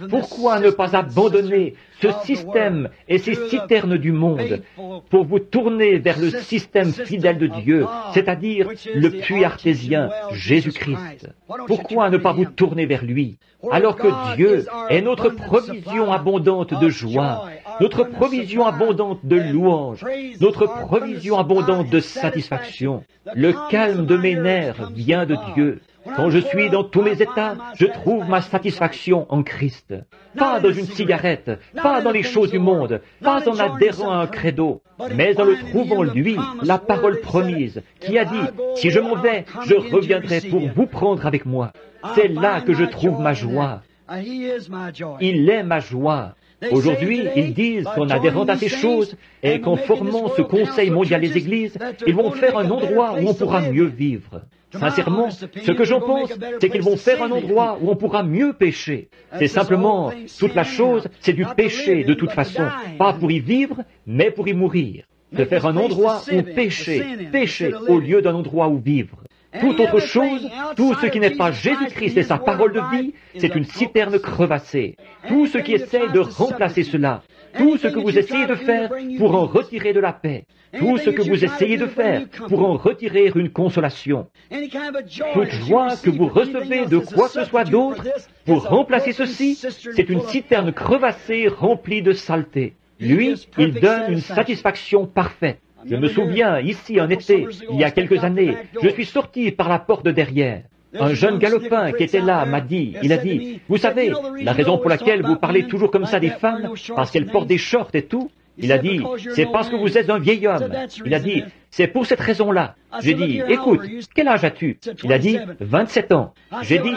Pourquoi ne pas abandonner ce système et ces citernes du monde pour vous tourner vers le système fidèle de Dieu, c'est-à-dire le puits artésien, Jésus-Christ? Pourquoi ne pas vous tourner vers lui, alors que Dieu est notre provision abondante de joie, notre provision abondante de louange, notre provision abondante de satisfaction? Le calme de mes nerfs vient de Dieu. Quand je suis dans tous mes états, je trouve ma satisfaction en Christ. Pas dans une cigarette, pas dans les choses du monde, pas en adhérant à un credo, mais en le trouvant lui, la parole promise, qui a dit, si je m'en vais, je reviendrai pour vous prendre avec moi. C'est là que je trouve ma joie. Il est ma joie. Aujourd'hui, ils disent qu'en adhérant à ces choses et qu'en formant ce Conseil mondial des Églises, ils vont faire un endroit où on pourra mieux vivre. Sincèrement, ce que j'en pense, c'est qu'ils vont faire un endroit où on pourra mieux pécher. C'est simplement, toute la chose, c'est du péché de toute façon, pas pour y vivre, mais pour y mourir. De faire un endroit où pécher au lieu d'un endroit où vivre. Toute autre chose, tout ce qui n'est pas Jésus-Christ et sa parole de vie, c'est une citerne crevassée. Tout ce qui essaie de remplacer cela, tout ce que vous essayez de faire pour en retirer de la paix, tout ce que vous essayez de faire pour en retirer une consolation, toute joie que vous recevez de quoi que ce soit d'autre pour remplacer ceci, c'est une citerne crevassée remplie de saleté. Lui, il donne une satisfaction parfaite. Je me souviens, ici en été, il y a quelques années, je suis sorti par la porte de derrière. Un jeune galopin qui était là m'a dit, il a dit, vous savez, la raison pour laquelle vous parlez toujours comme ça des femmes, parce qu'elles portent des shorts et tout, il a dit, c'est parce que vous êtes un vieil homme. Il a dit, c'est pour cette raison-là. J'ai dit, écoute, quel âge as-tu? Il a dit, 27 ans. J'ai dit,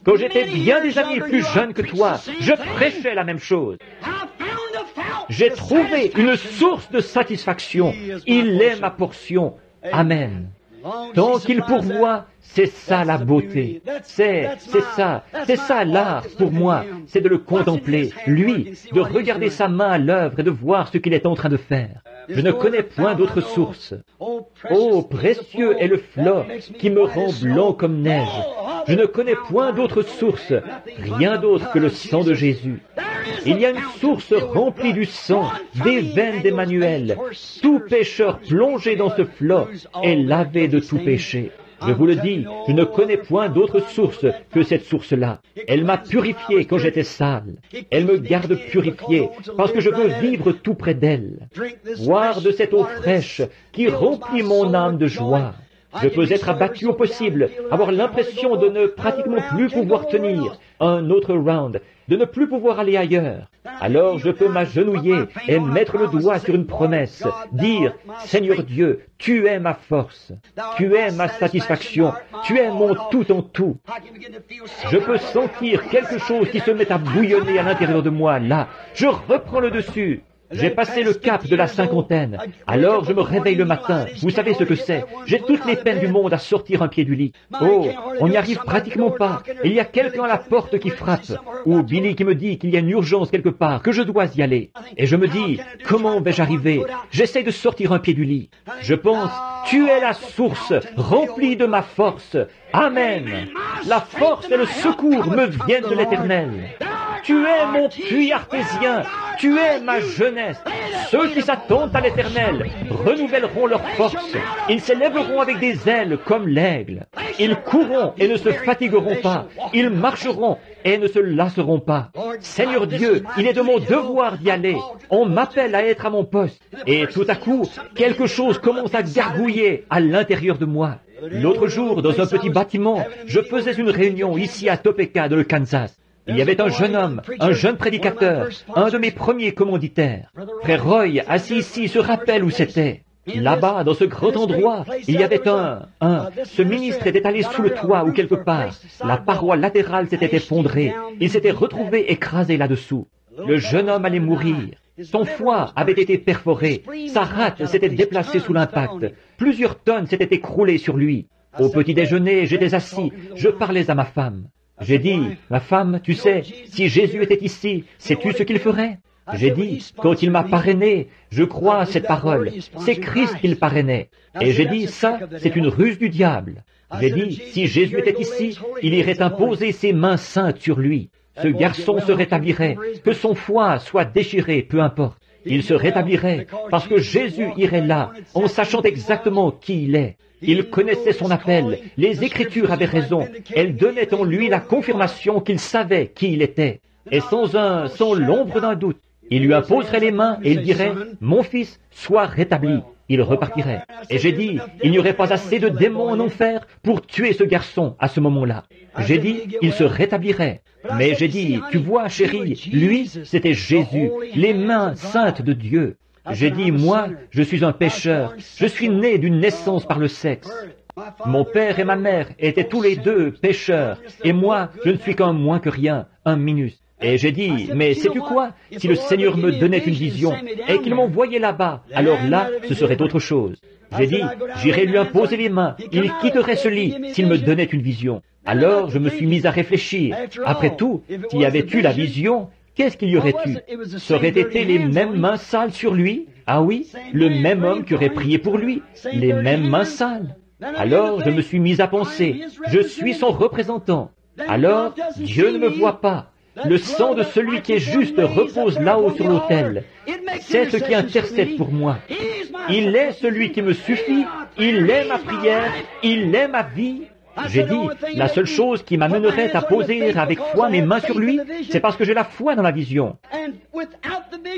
quand j'étais bien des années plus jeune que toi, je prêchais la même chose. J'ai trouvé une source de satisfaction. Il est ma portion. Amen. Tant qu'il pourvoit, c'est ça la beauté. C'est ça l'art pour moi. C'est de le contempler, lui, de regarder sa main à l'œuvre et de voir ce qu'il est en train de faire. Je ne connais point d'autre source. Oh, précieux est le flot qui me rend blanc comme neige. Je ne connais point d'autre source, rien d'autre que le sang de Jésus. Il y a une source remplie du sang, des veines d'Emmanuel. Tout pécheur plongé dans ce flot est lavé de tout péché. Je vous le dis, je ne connais point d'autre source que cette source-là. Elle m'a purifié quand j'étais sale. Elle me garde purifié parce que je veux vivre tout près d'elle. Boire de cette eau fraîche qui remplit mon âme de joie. Je peux être abattu au possible, avoir l'impression de ne pratiquement plus pouvoir tenir un autre round, de ne plus pouvoir aller ailleurs. Alors je peux m'agenouiller et mettre le doigt sur une promesse, dire, Seigneur Dieu, tu es ma force, tu es ma satisfaction, tu es mon tout en tout. Je peux sentir quelque chose qui se met à bouillonner à l'intérieur de moi, là. Je reprends le dessus. J'ai passé le cap de la cinquantaine. Alors je me réveille le matin. Vous savez ce que c'est? J'ai toutes les peines du monde à sortir un pied du lit. Oh, on n'y arrive pratiquement pas. Il y a quelqu'un à la porte qui frappe. Ou Billy qui me dit qu'il y a une urgence quelque part, que je dois y aller. Et je me dis, comment vais-je arriver? J'essaie de sortir un pied du lit. Je pense, tu es la source remplie de ma force. Amen. La force et le secours me viennent de l'Éternel. Tu es mon puits artésien, tu es ma jeunesse. Ceux qui s'attendent à l'Éternel renouvelleront leur force. Ils s'élèveront avec des ailes comme l'aigle. Ils courront et ne se fatigueront pas. Ils marcheront et ne se lasseront pas. Seigneur Dieu, il est de mon devoir d'y aller. On m'appelle à être à mon poste. Et tout à coup, quelque chose commence à gargouiller à l'intérieur de moi. L'autre jour, dans un petit bâtiment, je faisais une réunion ici à Topeka, dans le Kansas. Il y avait un jeune homme, un jeune prédicateur, un de mes premiers commanditaires. Frère Roy, assis ici, se rappelle où c'était. Là-bas, dans ce grand endroit, il y avait ce ministre était allé sous le toit ou quelque part. La paroi latérale s'était effondrée. Il s'était retrouvé écrasé là-dessous. Le jeune homme allait mourir. Son foie avait été perforé. Sa rate s'était déplacée sous l'impact. Plusieurs tonnes s'étaient écroulées sur lui. Au petit déjeuner, j'étais assis. Je parlais à ma femme. J'ai dit, ma femme, tu sais, si Jésus était ici, sais-tu ce qu'il ferait? J'ai dit, quand il m'a parrainé, je crois à cette parole, c'est Christ qu'il parrainait. Et j'ai dit, ça, c'est une ruse du diable. J'ai dit, si Jésus était ici, il irait imposer ses mains saintes sur lui. Ce garçon se rétablirait, que son foie soit déchiré, peu importe. Il se rétablirait, parce que Jésus irait là, en sachant exactement qui il est. Il connaissait son appel, les Écritures avaient raison, elles donnaient en lui la confirmation qu'il savait qui il était. Et sans l'ombre d'un doute, il lui imposerait les mains et il dirait, « Mon fils, sois rétabli ». Il repartirait. Et j'ai dit, il n'y aurait pas assez de démons en enfer pour tuer ce garçon à ce moment-là. J'ai dit, il se rétablirait. Mais j'ai dit, tu vois, chérie, lui, c'était Jésus, les mains saintes de Dieu. J'ai dit, moi, je suis un pécheur. Je suis né d'une naissance par le sexe. Mon père et ma mère étaient tous les deux pécheurs. Et moi, je ne suis qu'un moins que rien, un minus. Et j'ai dit, mais sais-tu quoi? Si le Seigneur me donnait une vision et qu'il m'envoyait là-bas, alors là, ce serait autre chose. J'ai dit, j'irais lui imposer les mains, il quitterait ce lit s'il me donnait une vision. Alors, je me suis mis à réfléchir. Après tout, s'il y avait eu la vision, qu'est-ce qu'il y aurait eu? Ça aurait été les mêmes mains sales sur lui? Ah oui, le même homme qui aurait prié pour lui, les mêmes mains sales. Alors, je me suis mis à penser, je suis son représentant. Alors, Dieu ne me voit pas. Le sang de celui qui est juste repose là-haut sur l'autel. C'est ce qui intercède pour moi. Il est celui qui me suffit, il est ma prière, il est ma vie. J'ai dit, la seule chose qui m'amènerait à poser avec foi mes mains sur lui, c'est parce que j'ai la foi dans la vision.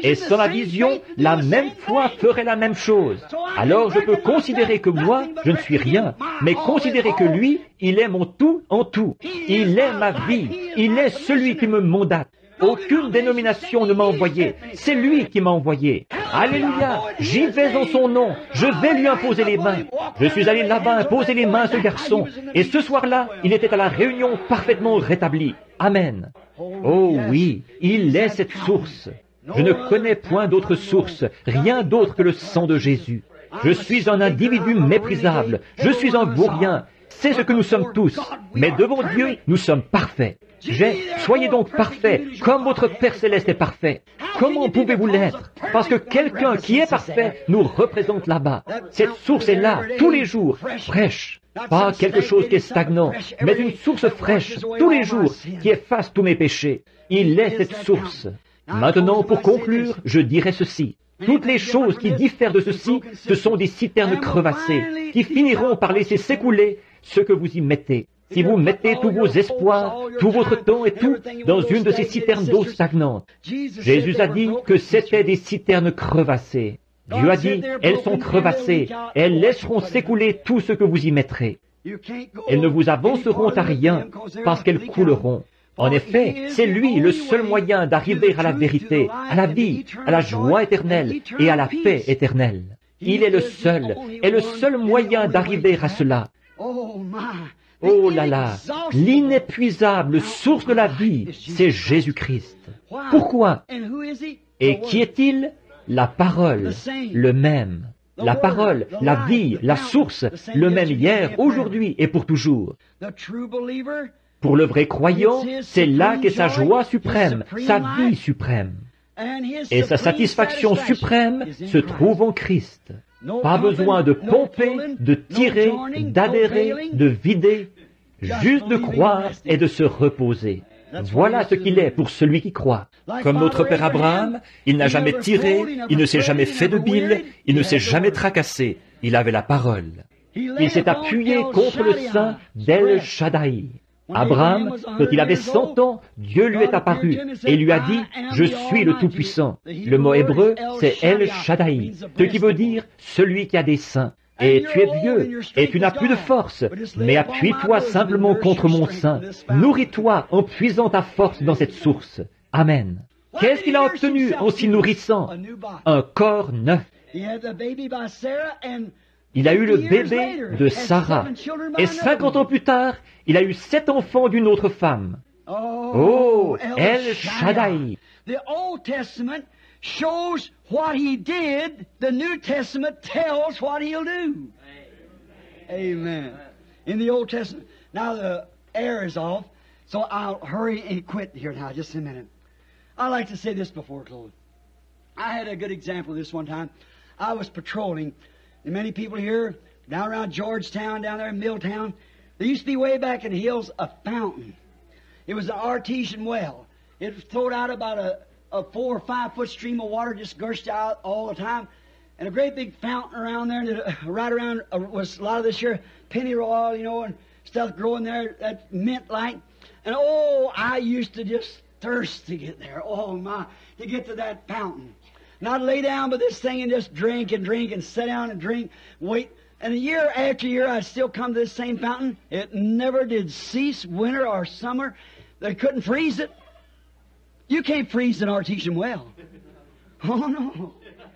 Et sans la vision, la même foi ferait la même chose. Alors je peux considérer que moi, je ne suis rien, mais considérer que lui, il est mon tout en tout. Il est ma vie, il est celui qui me mandate. Aucune dénomination ne m'a envoyé, c'est lui qui m'a envoyé. Alléluia, j'y vais en son nom, je vais lui imposer les mains. Je suis allé là-bas imposer les mains à ce garçon, et ce soir-là, il était à la réunion parfaitement rétabli. Amen. Oh oui, il est cette source. Je ne connais point d'autre source, rien d'autre que le sang de Jésus. Je suis un individu méprisable, je suis un vaurien, c'est ce que nous sommes tous, mais devant Dieu, nous sommes parfaits. Soyez donc parfaits, comme votre Père Céleste est parfait. Comment pouvez-vous l'être? Parce que quelqu'un qui est parfait nous représente là-bas. Cette source est là, tous les jours, fraîche. Pas quelque chose qui est stagnant, mais une source fraîche, tous les jours, qui efface tous mes péchés. Il est cette source. Maintenant, pour conclure, je dirai ceci. Toutes les choses qui diffèrent de ceci, ce sont des citernes crevassées, qui finiront par laisser s'écouler ce que vous y mettez. Si vous mettez tous vos espoirs, tout votre temps et tout dans une de ces citernes d'eau stagnante, Jésus a dit que c'était des citernes crevassées. Dieu a dit, elles sont crevassées, elles laisseront s'écouler tout ce que vous y mettrez. Elles ne vous avanceront à rien parce qu'elles couleront. En effet, c'est lui le seul moyen d'arriver à la vérité, à la vie, à la joie éternelle et à la paix éternelle. Il est le seul moyen d'arriver à cela. Oh là là, l'inépuisable source de la vie, c'est Jésus-Christ. Pourquoi? Et qui est-il? La parole, le même. La parole, la vie, la source, le même hier, aujourd'hui et pour toujours. Pour le vrai croyant, c'est là qu'est sa joie suprême, sa vie suprême. Et sa satisfaction suprême se trouve en Christ. Pas besoin de pomper, de tirer, d'adhérer, de vider, juste de croire et de se reposer. Voilà ce qu'il est pour celui qui croit. Comme notre père Abraham, il n'a jamais tiré, il ne s'est jamais fait de bile, il ne s'est jamais tracassé. Il avait la parole. Il s'est appuyé contre le sein d'El Shaddai. Abraham, quand il avait 100 ans, Dieu lui est apparu et lui a dit « Je suis le Tout-Puissant ». Le mot hébreu, c'est El Shaddai, ce qui veut dire « celui qui a des seins ». Et tu es vieux, et tu n'as plus de force, mais appuie-toi simplement contre mon sein. Nourris-toi en puisant ta force dans cette source. Amen. Qu'est-ce qu'il a obtenu en s'y nourrissant? Un corps neuf. Il a eu le bébé de Sarah. Et 50 ans plus tard, il a eu 7 enfants d'une autre femme. Oh, El Shaddai. Shows what he did, the New Testament tells what he'll do. Amen. In the Old Testament, now the air is off, so I'll hurry and quit here now, just a minute. I like to say this before close. I had a good example of this one time. I was patrolling, and many people here, down around Georgetown, down there in Milltown, there used to be way back in the hills a fountain. It was an artesian well. It was thrown out about a 4 or 5 foot stream of water just gushed out all the time, and a great big fountain around there, and right around was a lot of this here pennyroyal, you know, and stuff growing there, that mint like. And oh, I used to just thirst to get there. Oh my, to get to that fountain. And I'd lay down by this thing and just drink and drink and sit down and drink, wait. And year after year, I'd still come to this same fountain. It never did cease, winter or summer. They couldn't freeze it. You can't freeze an artesian well. Oh no.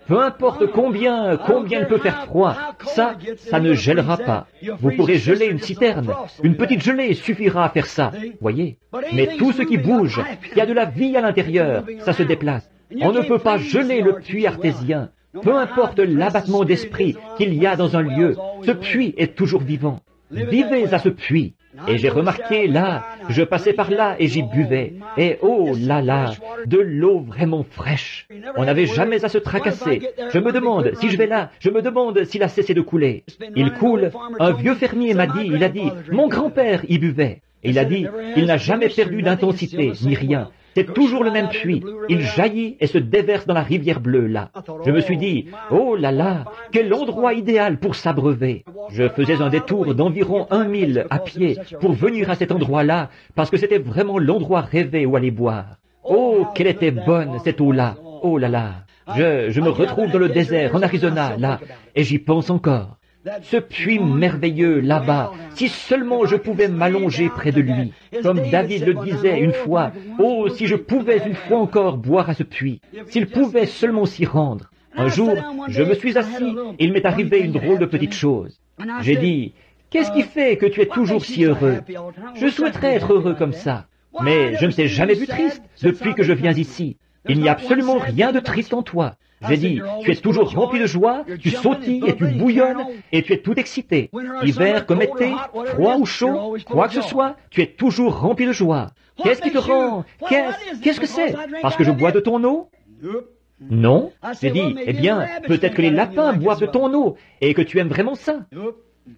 Peu importe combien il peut faire froid, ça ne gèlera pas. Vous pourrez geler une citerne. Une petite gelée suffira à faire ça, voyez. Mais tout ce qui bouge, il y a de la vie à l'intérieur, ça se déplace. On ne peut pas geler le puits artésien. Peu importe l'abattement d'esprit qu'il y a dans un lieu, ce puits est toujours vivant. Vivez à ce puits. Et j'ai remarqué là, je passais par là et j'y buvais. Et oh là là, de l'eau vraiment fraîche. On n'avait jamais à se tracasser. Je me demande, si je vais là, je me demande s'il a cessé de couler. Il coule. Un vieux fermier m'a dit, il a dit, mon grand-père y buvait. Et il a dit, il n'a jamais perdu d'intensité, ni rien. C'est toujours le même puits. Il jaillit et se déverse dans la rivière bleue, là. Je me suis dit, oh là là, quel endroit idéal pour s'abreuver. Je faisais un détour d'environ 1 mille à pied pour venir à cet endroit-là, parce que c'était vraiment l'endroit rêvé où aller boire. Oh, qu'elle était bonne, cette eau-là. Oh là là. Je me retrouve dans le désert, en Arizona, là, et j'y pense encore. Ce puits merveilleux là-bas, si seulement je pouvais m'allonger près de lui. Comme David le disait une fois, oh, si je pouvais une fois encore boire à ce puits, s'il pouvait seulement s'y rendre. Un jour, je me suis assis et il m'est arrivé une drôle de petite chose. J'ai dit, qu'est-ce qui fait que tu es toujours si heureux? Je souhaiterais être heureux comme ça, mais je ne t'ai jamais vu triste depuis que je viens ici. Il n'y a absolument rien de triste en toi. J'ai dit, tu es toujours rempli de joie, tu sautilles et tu bouillonnes, et tu es tout excité. Hiver comme été, froid ou chaud, quoi que ce soit, tu es toujours rempli de joie. Qu'est-ce qui te rend? Qu'est-ce que c'est? Parce que je bois de ton eau? Non. J'ai dit, eh bien, peut-être que les lapins boivent de ton eau, et que tu aimes vraiment ça.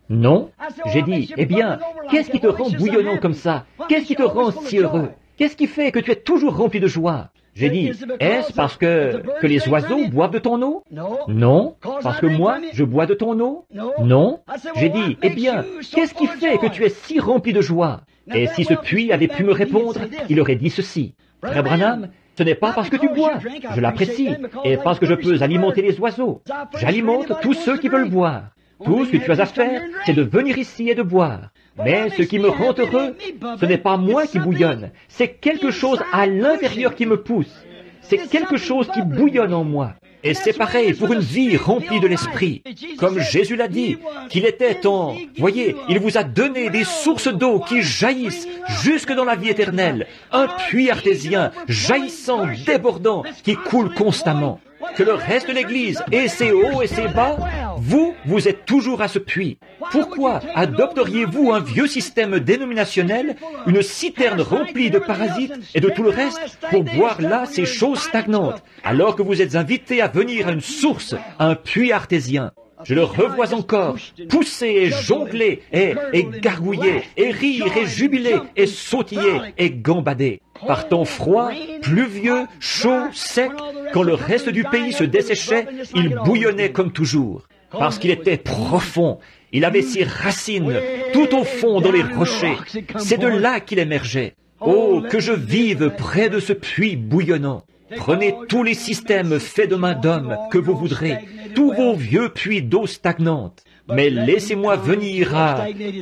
Non. J'ai dit, eh bien, qu'est-ce qui te rend bouillonnant comme ça? Qu'est-ce qui te rend si heureux? Qu'est-ce qui fait que tu es toujours rempli de joie? J'ai dit, est-ce parce que les oiseaux boivent de ton eau? Non. Parce que moi, je bois de ton eau? Non. J'ai dit, eh bien, qu'est-ce qui fait que tu es si rempli de joie? Et si ce puits avait pu me répondre, il aurait dit ceci. Frère Branham, ce n'est pas parce que tu bois, je l'apprécie, et parce que je peux alimenter les oiseaux. J'alimente tous ceux qui veulent boire. Tout ce que tu as à faire, c'est de venir ici et de boire. Mais ce qui me rend heureux, ce n'est pas moi qui bouillonne, c'est quelque chose à l'intérieur qui me pousse. C'est quelque chose qui bouillonne en moi. Et c'est pareil pour une vie remplie de l'Esprit. Comme Jésus l'a dit, qu'il était en... Voyez, il vous a donné des sources d'eau qui jaillissent jusque dans la vie éternelle. Un puits artésien, jaillissant, débordant, qui coule constamment. Que le reste de l'Église ait ses hauts et ses bas, vous êtes toujours à ce puits. Pourquoi adopteriez-vous un vieux système dénominationnel, une citerne remplie de parasites et de tout le reste, pour boire là ces choses stagnantes, alors que vous êtes invités à venir à une source, à un puits artésien? Je le revois encore pousser et jongler et gargouiller et rire et jubiler et sautiller et gambader. Par temps froid, pluvieux, chaud, sec, quand le reste du pays se desséchait, il bouillonnait comme toujours. Parce qu'il était profond, il avait ses racines tout au fond dans les rochers. C'est de là qu'il émergeait. Oh, que je vive près de ce puits bouillonnant. Prenez tous les systèmes faits de main d'homme que vous voudrez, tous vos vieux puits d'eau stagnante. Mais laissez-moi venir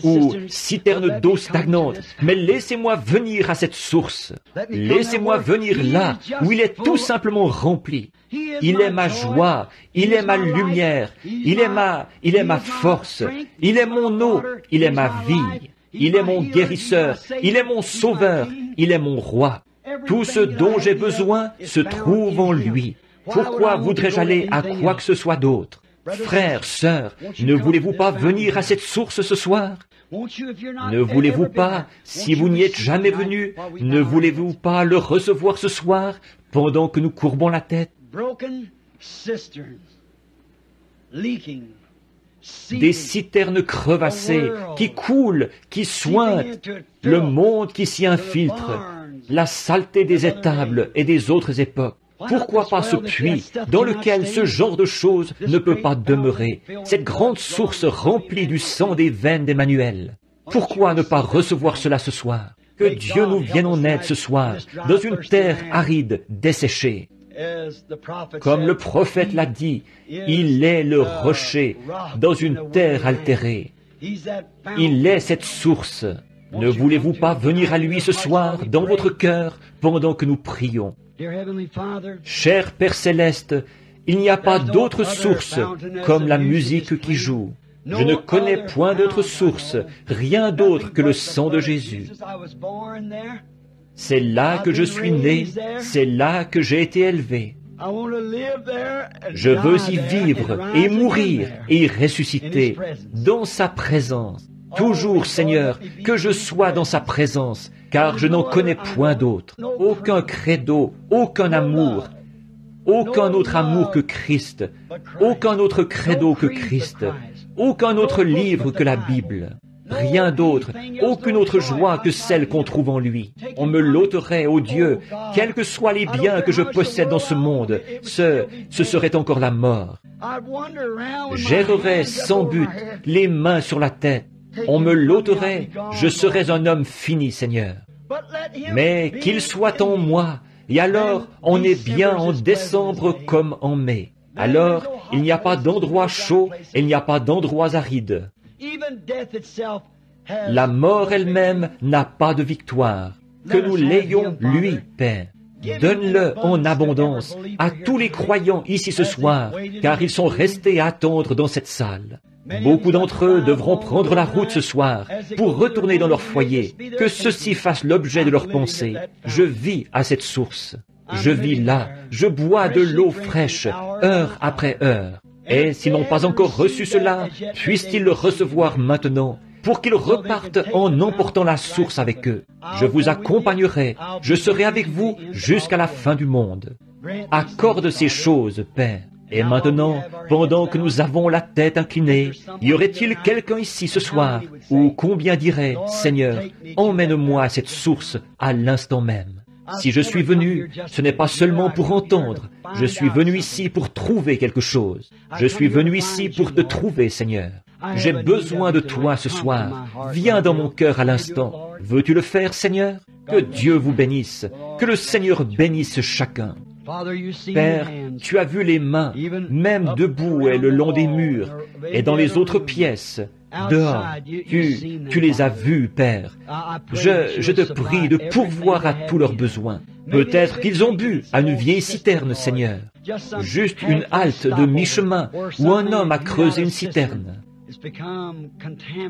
ou citerne d'eau stagnante, mais laissez-moi venir à cette source. Laissez-moi venir là, où il est tout simplement rempli. Il est ma joie, il est ma lumière, il est ma force, il est mon eau, il est ma vie, il est mon guérisseur, il est mon sauveur, il est mon roi. Tout ce dont j'ai besoin se trouve en lui. Pourquoi voudrais-je aller à quoi que ce soit d'autre? Frères, sœurs, ne voulez-vous pas venir à cette source ce soir? Ne voulez-vous pas, si vous n'y êtes jamais venu, ne voulez-vous pas le recevoir ce soir pendant que nous courbons la tête? Des citernes crevassées qui coulent, qui sointent, le monde qui s'y infiltre, la saleté des étables et des autres époques. Pourquoi pas ce puits dans lequel ce genre de choses ne peut pas demeurer, cette grande source remplie du sang des veines d'Emmanuel? Pourquoi ne pas recevoir cela ce soir? Que Dieu nous vienne en aide ce soir, dans une terre aride, desséchée. Comme le prophète l'a dit, il est le rocher dans une terre altérée. Il est cette source. Ne voulez-vous pas venir à lui ce soir, dans votre cœur, pendant que nous prions? Cher Père Céleste, il n'y a pas d'autre source comme la musique qui joue. Je ne connais point d'autre source, rien d'autre que le sang de Jésus. C'est là que je suis né, c'est là que j'ai été élevé. Je veux y vivre et mourir et y ressusciter dans sa présence. Toujours, Seigneur, que je sois dans sa présence, car je n'en connais point d'autre. Aucun credo, aucun amour, aucun autre amour que Christ, aucun autre credo que Christ, aucun autre livre que la Bible. Rien d'autre, aucune autre joie que celle qu'on trouve en lui. On me l'ôterait, ô Dieu, quels que soient les biens que je possède dans ce monde, ce serait encore la mort. J'errerais sans but, les mains sur la tête. On me l'ôterait, je serais un homme fini, Seigneur. Mais qu'il soit en moi, et alors on est bien en décembre comme en mai. Alors il n'y a pas d'endroit chaud, et il n'y a pas d'endroits arides. La mort elle-même n'a pas de victoire. Que nous l'ayons, lui, Père. Donne-le en abondance à tous les croyants ici ce soir, car ils sont restés à attendre dans cette salle. Beaucoup d'entre eux devront prendre la route ce soir pour retourner dans leur foyer, que ceci fasse l'objet de leurs pensées. Je vis à cette source. Je vis là, je bois de l'eau fraîche, heure après heure. Et s'ils n'ont pas encore reçu cela, puissent-ils le recevoir maintenant, pour qu'ils repartent en emportant la source avec eux. Je vous accompagnerai, je serai avec vous jusqu'à la fin du monde. Accorde ces choses, Père. Et maintenant, pendant que nous avons la tête inclinée, y aurait-il quelqu'un ici ce soir, ou combien dirait, Seigneur, emmène-moi à cette source à l'instant même. Si je suis venu, ce n'est pas seulement pour entendre, je suis venu ici pour trouver quelque chose. Je suis venu ici pour te trouver, Seigneur. J'ai besoin de toi ce soir. Viens dans mon cœur à l'instant. Veux-tu le faire, Seigneur? Que Dieu vous bénisse. Que le Seigneur bénisse chacun. Père, tu as vu les mains, même debout et le long des murs, et dans les autres pièces, dehors. Tu les as vus, Père. Je te prie de pourvoir à tous leurs besoins. Peut-être qu'ils ont bu à une vieille citerne, Seigneur. Juste une halte de mi-chemin où un homme a creusé une citerne.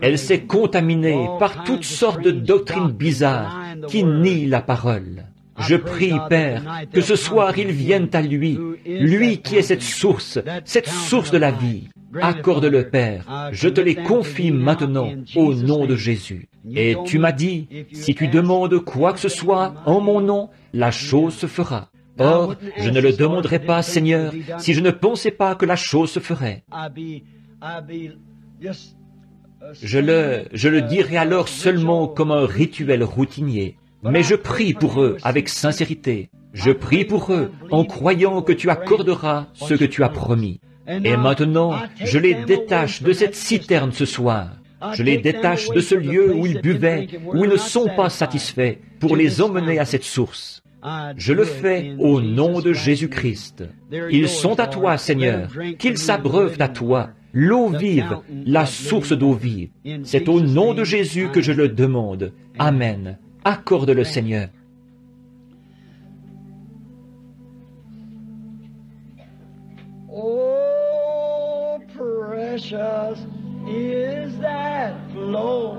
Elle s'est contaminée par toutes sortes de doctrines bizarres qui nient la parole. Je prie, Père, que ce soir ils viennent à lui, lui qui est cette source de la vie. Accorde-le, Père, je te les confie maintenant au nom de Jésus. Et tu m'as dit, si tu demandes quoi que ce soit en mon nom, la chose se fera. Or, je ne le demanderai pas, Seigneur, si je ne pensais pas que la chose se ferait. Je le dirai alors seulement comme un rituel routinier. Mais je prie pour eux avec sincérité. Je prie pour eux en croyant que tu accorderas ce que tu as promis. Et maintenant, je les détache de cette citerne ce soir. Je les détache de ce lieu où ils buvaient, où ils ne sont pas satisfaits, pour les emmener à cette source. Je le fais au nom de Jésus-Christ. Ils sont à toi, Seigneur, qu'ils s'abreuvent à toi, l'eau vive, la source d'eau vive. C'est au nom de Jésus que je le demande. Amen. Accorde-le, Seigneur. Oh, precious is that flow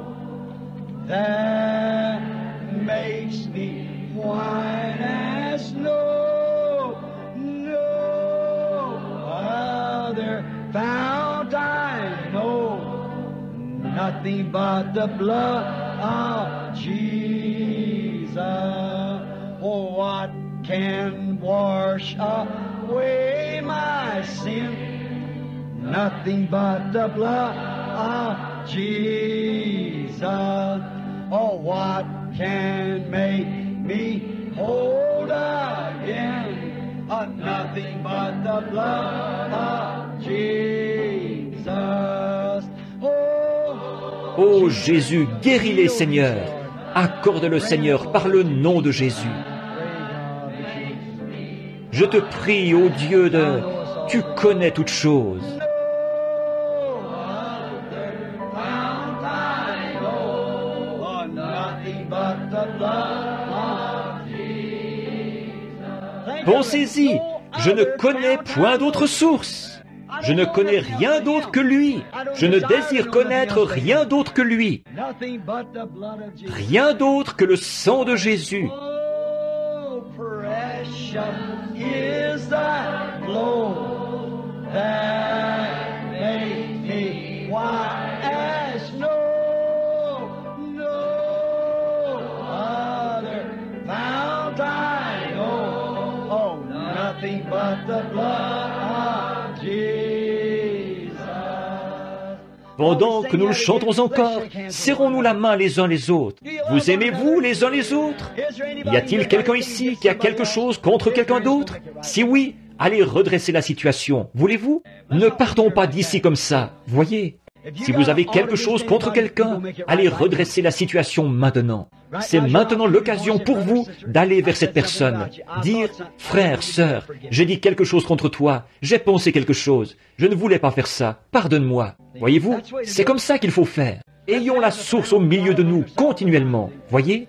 that makes me white as snow. No other fount I know, nothing but the blood of Jesus. Oh, what can wash away my sin? Nothing but the blood of Jesus. Oh, what can make me whole again? Nothing but the blood of Jesus. Oh Jésus, guéris-les, Seigneur. Accorde-le, Seigneur, par le nom de Jésus. Je te prie, ô Dieu tu connais toutes choses. Pensez-y, je ne connais point d'autre source. Je ne connais rien d'autre que lui. Je ne désire connaître rien d'autre que lui. Rien d'autre que le sang de Jésus. Is that flow that makes me white as snow? No other fount I know. Oh, nothing but the blood of Jesus. Pendant que nous le chantons encore, serrons-nous la main les uns les autres. Vous aimez-vous les uns les autres? Y a-t-il quelqu'un ici qui a quelque chose contre quelqu'un d'autre? Si oui, allez redresser la situation. Voulez-vous? Ne partons pas d'ici comme ça. Voyez? Si vous avez quelque chose contre quelqu'un, allez redresser la situation maintenant. C'est maintenant l'occasion pour vous d'aller vers cette personne. Dire, frère, sœur, j'ai dit quelque chose contre toi, j'ai pensé quelque chose, je ne voulais pas faire ça, pardonne-moi. Voyez-vous, c'est comme ça qu'il faut faire. Ayons la source au milieu de nous continuellement. Voyez?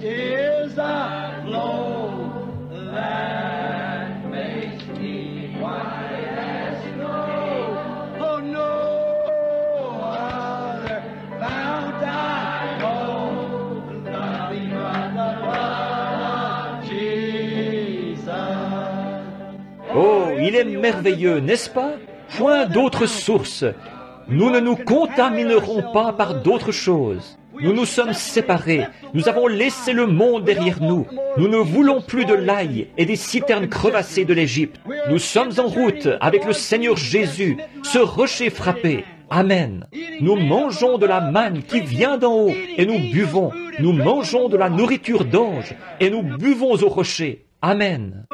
Is a flow that makes me white as snow. Oh, no other fount I know, nothing but the blood of Jesus. Oh, il est merveilleux, n'est-ce pas? Point d'autre source. Nous ne nous contaminerons pas par d'autres choses. Nous nous sommes séparés, nous avons laissé le monde derrière nous. Nous ne voulons plus de l'ail et des citernes crevassées de l'Égypte. Nous sommes en route avec le Seigneur Jésus, ce rocher frappé. Amen. Nous mangeons de la manne qui vient d'en haut et nous buvons. Nous mangeons de la nourriture d'ange et nous buvons au rocher. Amen.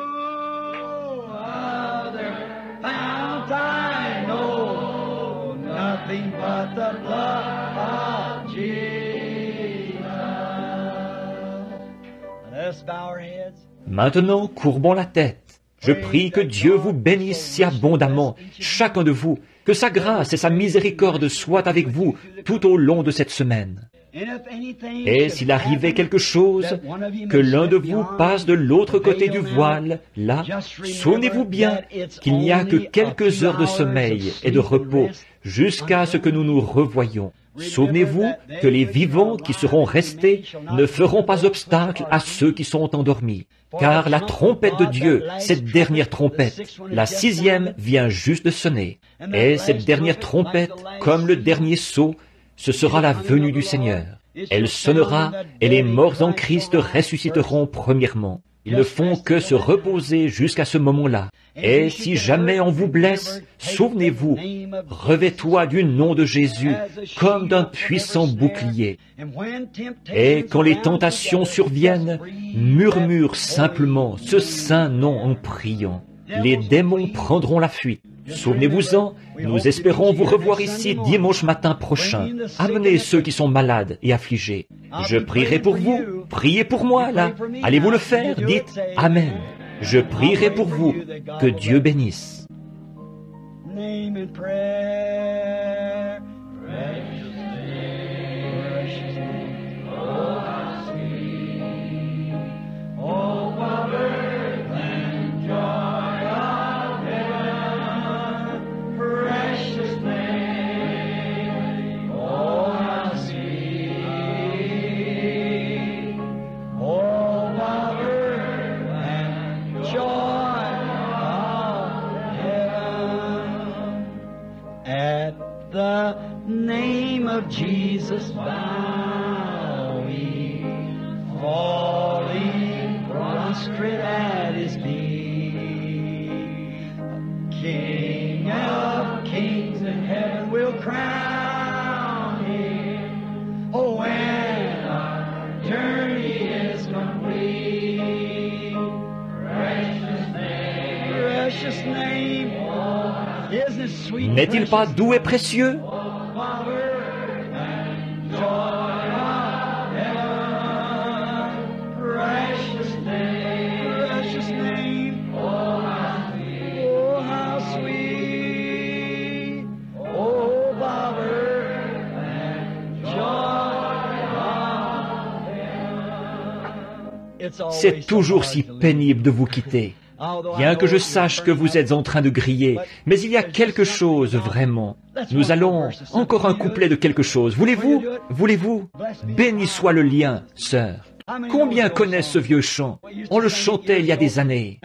Maintenant, courbons la tête. Je prie que Dieu vous bénisse si abondamment, chacun de vous, que sa grâce et sa miséricorde soient avec vous tout au long de cette semaine. Et s'il arrivait quelque chose, que l'un de vous passe de l'autre côté du voile, là, souvenez-vous bien qu'il n'y a que quelques heures de sommeil et de repos jusqu'à ce que nous nous revoyions. Souvenez-vous que les vivants qui seront restés ne feront pas obstacle à ceux qui sont endormis. Car la trompette de Dieu, cette dernière trompette, la 6e vient juste de sonner. Et cette dernière trompette, comme le dernier sceau, ce sera la venue du Seigneur. Elle sonnera et les morts en Christ ressusciteront premièrement. Ils ne font que se reposer jusqu'à ce moment-là. Et si jamais on vous blesse, souvenez-vous, revêt-toi du nom de Jésus comme d'un puissant bouclier. Et quand les tentations surviennent, murmure simplement ce saint nom en priant. Les démons prendront la fuite. Souvenez-vous-en, nous espérons vous revoir ici dimanche matin prochain. Amenez ceux qui sont malades et affligés. Je prierai pour vous. Priez pour moi, là. Allez-vous le faire? Dites Amen. Je prierai pour vous. Que Dieu bénisse. The name of Jesus bowing, falling prostrate at his feet. King of kings in heaven will crown him. Oh, when our journey is complete, precious name, isn't it sweet? N'est-il pas doux et précieux? C'est toujours si pénible de vous quitter. Bien que je sache que vous êtes en train de griller, mais il y a quelque chose vraiment. Nous allons encore un couplet de quelque chose. Voulez-vous? Voulez-vous? Béni soit le lien, sœur. Combien connaissent ce vieux chant? On le chantait il y a des années.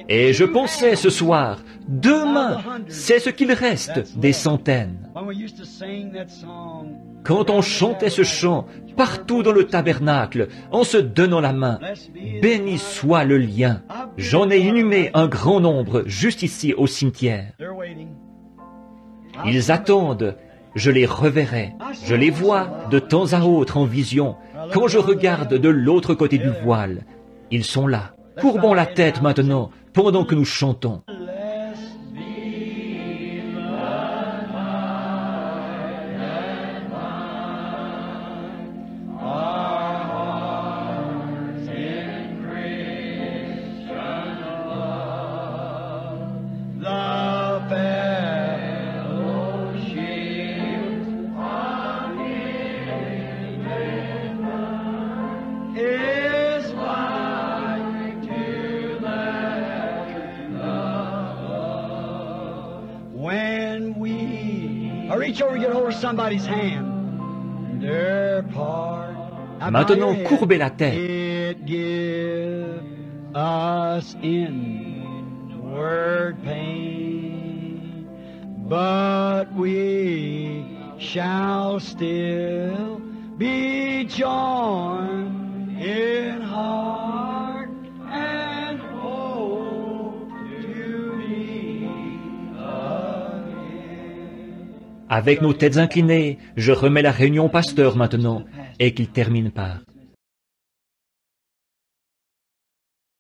Et je pensais ce soir, demain, c'est ce qu'il reste des centaines. Quand on chantait ce chant, partout dans le tabernacle, en se donnant la main, béni soit le lien. J'en ai inhumé un grand nombre juste ici au cimetière. Ils attendent, je les reverrai. Je les vois de temps à autre en vision, quand je regarde de l'autre côté du voile. Ils sont là. Courbons la tête maintenant, pendant que nous chantons. Maintenant, courbez la tête. But we shall still be joined in heart and hope to meet again. Avec nos têtes inclinées, je remets la réunion au pasteur maintenant, et qu'il termine par